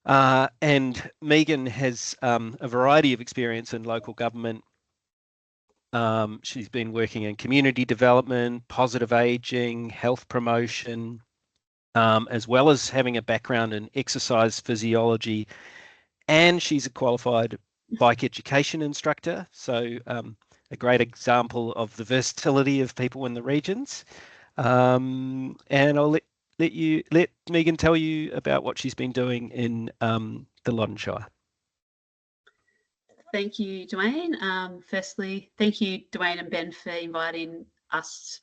And Megan has a variety of experience in local government. She's been working in community development, positive ageing, health promotion, as well as having a background in exercise physiology. And she's a qualified bike education instructor. So a great example of the versatility of people in the regions. And I'll let Megan tell you about what she's been doing in the Loddon Shire. Thank you, Dwayne. Firstly, thank you, Dwayne and Ben, for inviting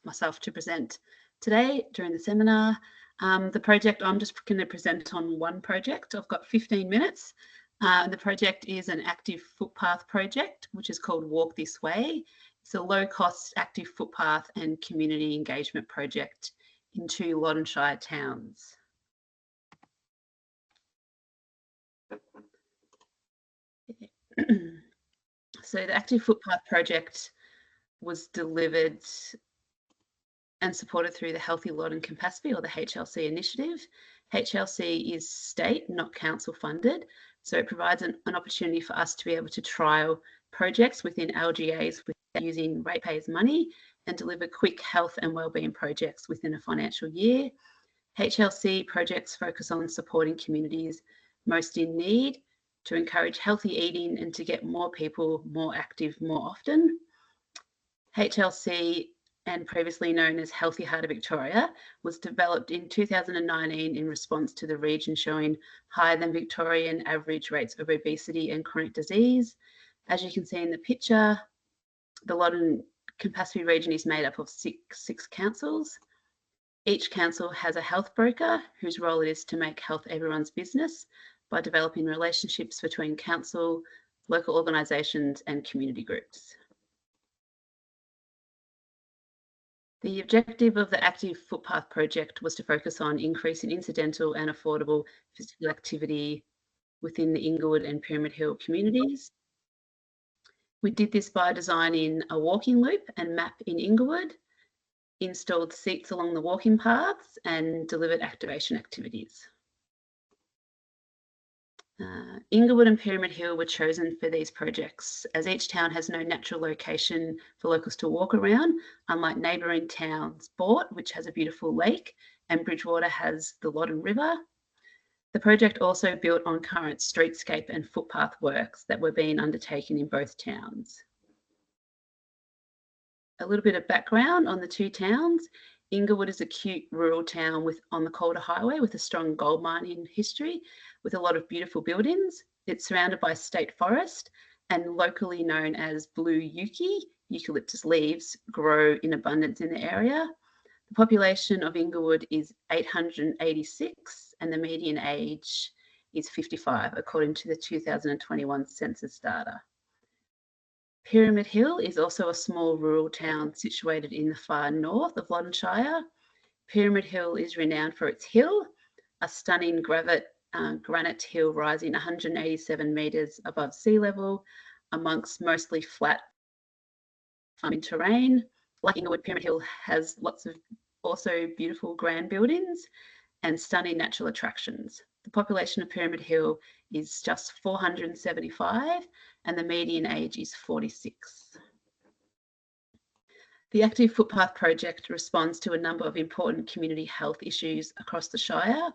myself to present today during the seminar. The project, I'm just going to present on one project. I've got 15 minutes. The project is an active footpath project, which is called Walk This Way. It's a low-cost active footpath and community engagement project in 2 Loddon Shire towns. So the active footpath project was delivered and supported through the Healthy Loddon Campaspe, or the HLC initiative. HLC is state, not council funded. So it provides an opportunity for us to be able to trial projects within LGAs without using ratepayers' money and deliver quick health and wellbeing projects within a financial year. HLC projects focus on supporting communities most in need to encourage healthy eating and to get more people more active more often. HLC, and previously known as Healthy Heart of Victoria, was developed in 2019 in response to the region showing higher than Victorian average rates of obesity and chronic disease. As you can see in the picture, the Loddon Campaspe region is made up of six councils. Each council has a health broker whose role it is to make health everyone's business by developing relationships between council, local organisations and community groups. The objective of the Active Footpath project was to focus on increasing incidental and affordable physical activity within the Inglewood and Pyramid Hill communities. We did this by designing a walking loop and map in Inglewood, installed seats along the walking paths and delivered activation activities. Inglewood and Pyramid Hill were chosen for these projects as each town has no natural location for locals to walk around, unlike neighbouring towns, Bort, which has a beautiful lake, and Bridgewater has the Loddon River. The project also built on current streetscape and footpath works that were being undertaken in both towns. A little bit of background on the two towns. Inglewood is a cute rural town on the Calder Highway with a strong gold mining history with a lot of beautiful buildings. It's surrounded by state forest and locally known as blue yuki, eucalyptus leaves, grow in abundance in the area. The population of Inglewood is 886 and the median age is 55 according to the 2021 census data. Pyramid Hill is also a small rural town situated in the far north of Loddon Shire. Pyramid Hill is renowned for its hill, a stunning granite hill rising 187 metres above sea level amongst mostly flat farming terrain. Like Inglewood, Pyramid Hill has lots of also beautiful grand buildings and stunning natural attractions. The population of Pyramid Hill is just 475 and the median age is 46. The Active Footpath project responds to a number of important community health issues across the Shire.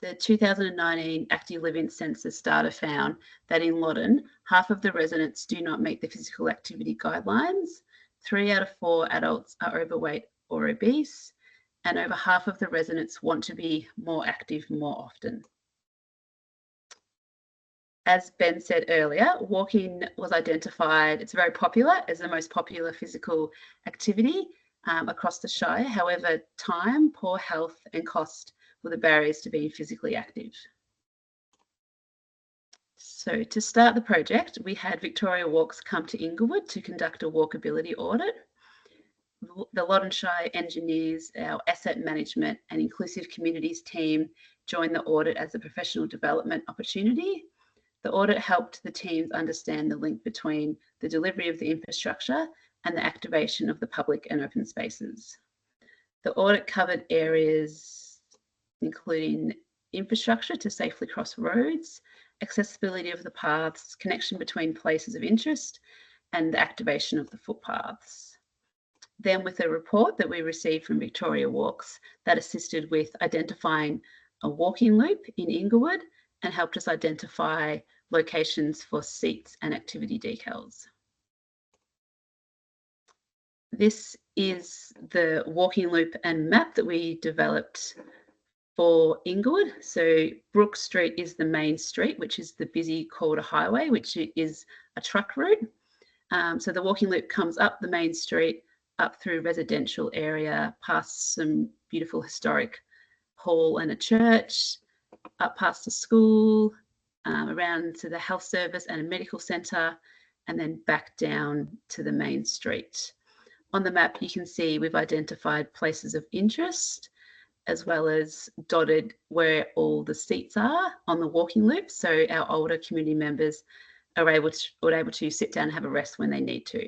The 2019 Active Living Census data found that in Loddon, half of the residents do not meet the physical activity guidelines. 3 out of 4 adults are overweight or obese, and over half of the residents want to be more active more often. As Ben said earlier, walking was identified, it's very popular as the most popular physical activity across the Shire. However, time, poor health and cost were the barriers to being physically active. So to start the project, we had Victoria Walks come to Inglewood to conduct a walkability audit. The Loddon Shire engineers, our asset management and inclusive communities team joined the audit as a professional development opportunity. The audit helped the teams understand the link between the delivery of the infrastructure and the activation of the public and open spaces. The audit covered areas including infrastructure to safely cross roads, accessibility of the paths, connection between places of interest, and the activation of the footpaths. Then with a report that we received from Victoria Walks that assisted with identifying a walking loop in Inglewood and helped us identify locations for seats and activity decals. This is the walking loop and map that we developed for Inglewood. So Brook Street is the main street, which is the busy Calder Highway, which is a truck route. So the walking loop comes up the main street, up through residential area, past some beautiful historic hall and a church, up past the school, around to the health service and a medical centre, and then back down to the main street. On the map, you can see we've identified places of interest as well as dotted where all the seats are on the walking loop. So our older community members are able to sit down and have a rest when they need to.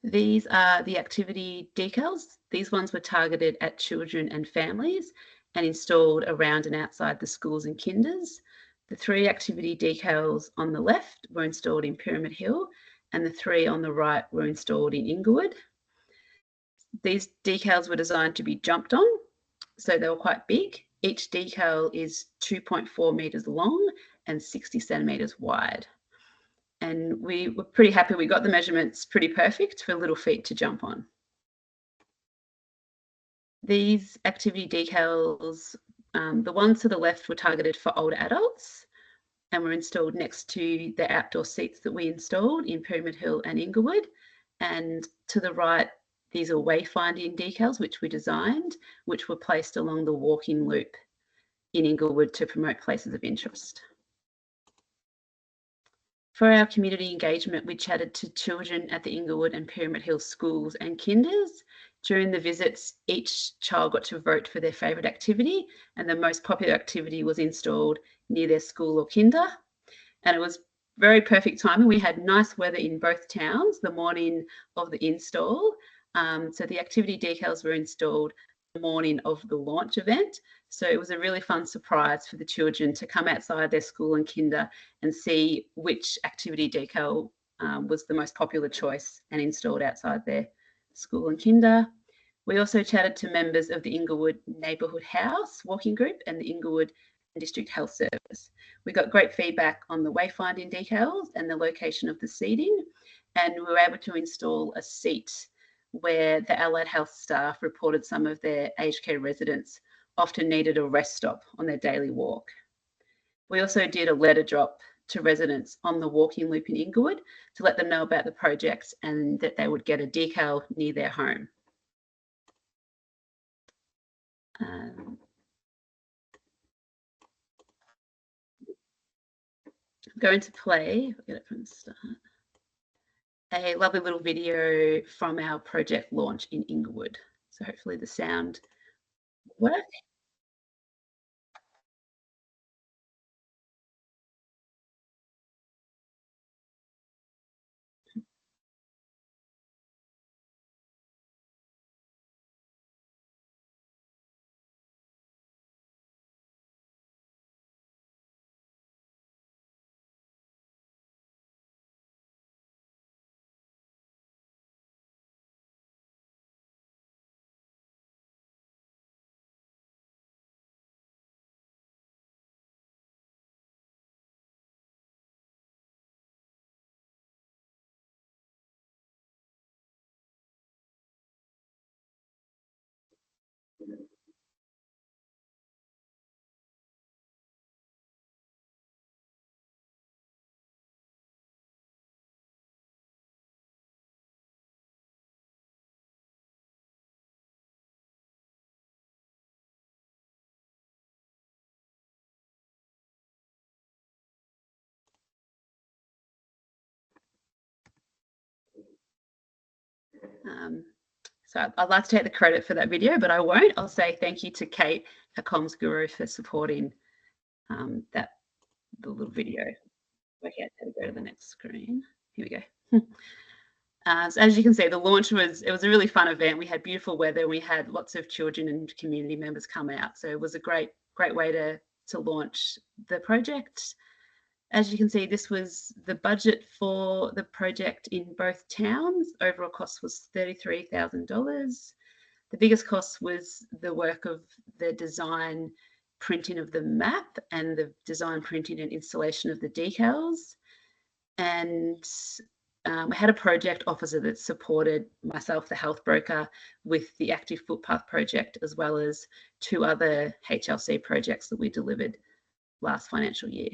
These are the activity decals. These ones were targeted at children and families and installed around and outside the schools and kinders. The 3 activity decals on the left were installed in Pyramid Hill and the 3 on the right were installed in Inglewood. These decals were designed to be jumped on, so they were quite big. each decal is 2.4 metres long and 60 centimetres wide. And we were pretty happy. We got the measurements pretty perfect for little feet to jump on. These activity decals, the ones to the left were targeted for older adults and were installed next to the outdoor seats that we installed in Pyramid Hill and Inglewood. And to the right, these are wayfinding decals, which we designed, which were placed along the walking loop in Inglewood to promote places of interest. For our community engagement, we chatted to children at the Inglewood and Pyramid Hill schools and kinders. During the visits, each child got to vote for their favourite activity, and the most popular activity was installed near their school or kinder. And it was very perfect timing. We had nice weather in both towns the morning of the install. So the activity decals were installed the morning of the launch event. So it was a really fun surprise for the children to come outside their school and kinder and see which activity decal was the most popular choice and installed outside their school and kinder. We also chatted to members of the Inglewood Neighbourhood House Walking Group and the Inglewood District Health Service. We got great feedback on the wayfinding decals and the location of the seating, and we were able to install a seat where the allied health staff reported some of their aged care residents often needed a rest stop on their daily walk. We also did a letter drop to residents on the walking loop in Inglewood to let them know about the project and that they would get a decal near their home. I'm going to play, I'll get it from the start, a lovely little video from our project launch in Inglewood. So hopefully the sound works. So I'd like to take the credit for that video, but I won't. I'll say thank you to Kate, our comms guru, for supporting the little video. Okay, I'll go to the next screen. Here we go. So as you can see, the launch was a really fun event. We had beautiful weather. We had lots of children and community members come out. So it was a great way to launch the project. As you can see, this was the budget for the project in both towns. Overall cost was $33,000. The biggest cost was the work of the design printing of the map and the design printing and installation of the decals. And we had a project officer that supported myself, the health broker, with the Active Footpath project, as well as 2 other HLC projects that we delivered last financial year.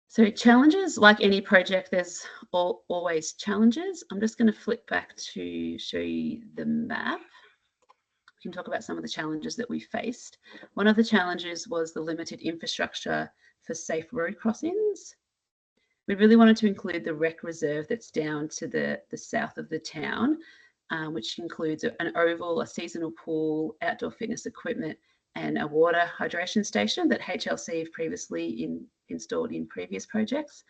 So challenges, like any project, there's always challenges. I'm just going to flip back to show you the map. We can talk about some of the challenges that we faced. One of the challenges was the limited infrastructure for safe road crossings. We really wanted to include the rec reserve that's down to the south of the town, which includes an oval, a seasonal pool, outdoor fitness equipment, and a water hydration station that HLC have previously installed in previous projects.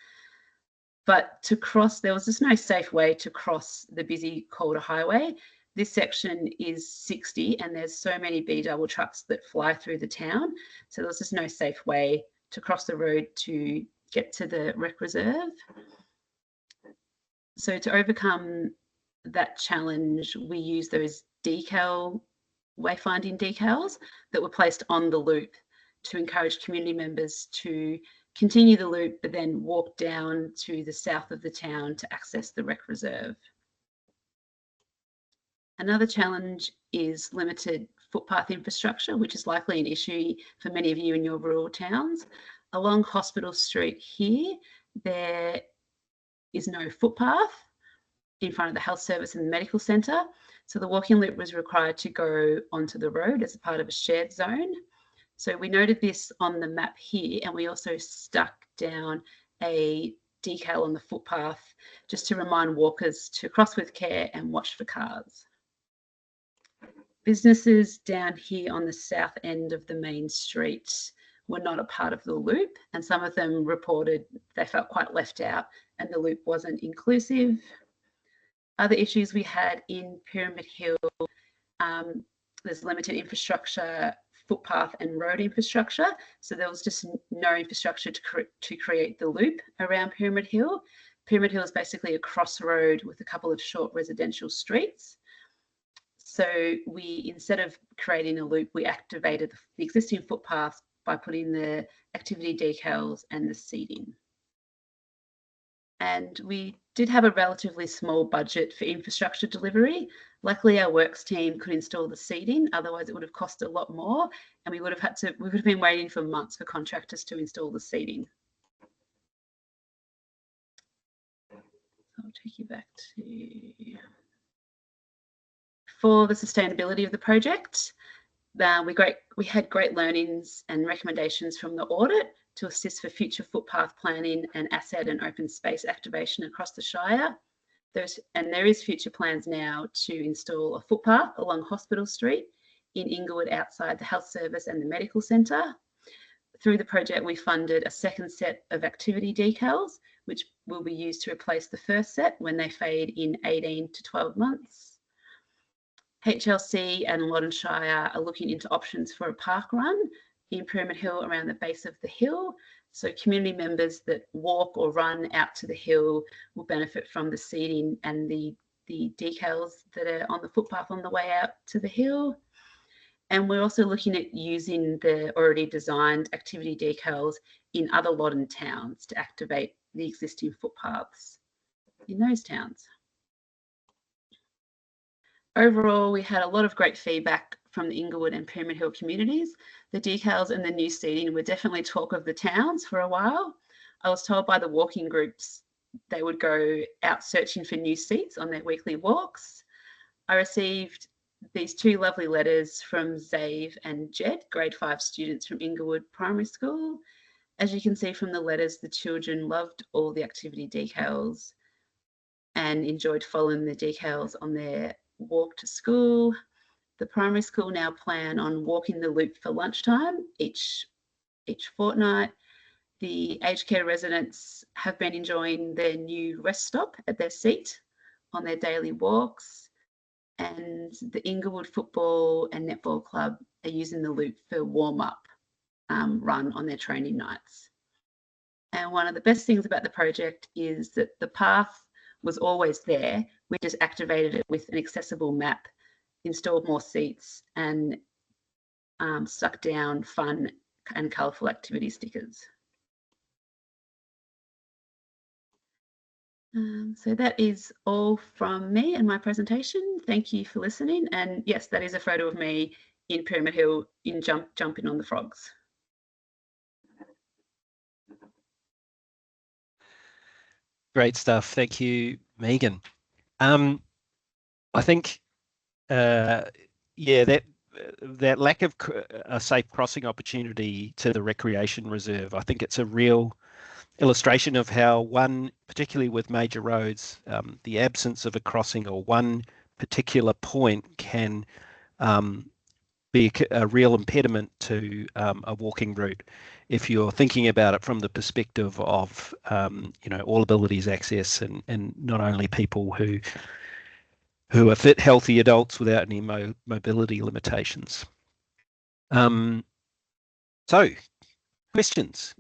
But to cross, there was just no safe way to cross the busy Calder Highway. This section is 60 and there's so many B-double trucks that fly through the town. So there was just no safe way to cross the road to get to the rec reserve. So to overcome that challenge, we use those decal wayfinding decals that were placed on the loop to encourage community members to continue the loop, but then walk down to the south of the town to access the rec reserve. Another challenge is limited footpath infrastructure, which is likely an issue for many of you in your rural towns. Along Hospital Street here, there is no footpath in front of the health service and the medical centre. So the walking loop was required to go onto the road as a part of a shared zone. So we noted this on the map here, and we also stuck down a decal on the footpath just to remind walkers to cross with care and watch for cars. Businesses down here on the south end of the main street were not a part of the loop, and some of them reported they felt quite left out and the loop wasn't inclusive. Other issues we had in Pyramid Hill, there's limited infrastructure, footpath and road infrastructure. So there was just no infrastructure to create the loop around Pyramid Hill. Pyramid Hill is basically a crossroad with a couple of short residential streets. So we, instead of creating a loop, we activated the existing footpath by putting the activity decals and the seating. And we did have a relatively small budget for infrastructure delivery. Luckily, our works team could install the seating, otherwise it would have cost a lot more, and we would have been waiting for months for contractors to install the seating. I'll take you back to, for the sustainability of the project, we had great learnings and recommendations from the audit to assist for future footpath planning and asset and open space activation across the Shire. There is future plans now to install a footpath along Hospital Street in Inglewood outside the health service and the medical centre. Through the project, we funded a second set of activity decals, which will be used to replace the first set when they fade in 18 to 12 months. HLC and Loddon Shire are looking into options for a park run in Pyramid Hill around the base of the hill. So community members that walk or run out to the hill will benefit from the seating and the decals that are on the footpath on the way out to the hill. And we're also looking at using the already designed activity decals in other Loddon towns to activate the existing footpaths in those towns. Overall, we had a lot of great feedback from the Inglewood and Pyramid Hill communities. The decals and the new seating were definitely talk of the towns for a while. I was told by the walking groups they would go out searching for new seats on their weekly walks. I received these two lovely letters from Zave and Jed, grade 5 students from Inglewood Primary School. As you can see from the letters, the children loved all the activity decals and enjoyed following the decals on their walk to school. The primary school now plan on walking the loop for lunchtime each fortnight. The aged care residents have been enjoying their new rest stop at their seat on their daily walks. And the Inglewood Football and Netball Club are using the loop for warm-up run on their training nights. And one of the best things about the project is that the path was always there. We just activated it with an accessible map, installed more seats, and stuck down fun and colourful activity stickers. So that is all from me and my presentation. Thank you for listening. And yes, that is a photo of me in Pyramid Hill in jumping on the frogs. Great stuff. Thank you, Megan. I think, yeah, that lack of a safe crossing opportunity to the recreation reserve, I think it's a real illustration of how one, particularly with major roads, the absence of a crossing or one particular point can be a real impediment to a walking route. If you're thinking about it from the perspective of, all abilities access and not only people who are fit, healthy adults without any mobility limitations. So, questions?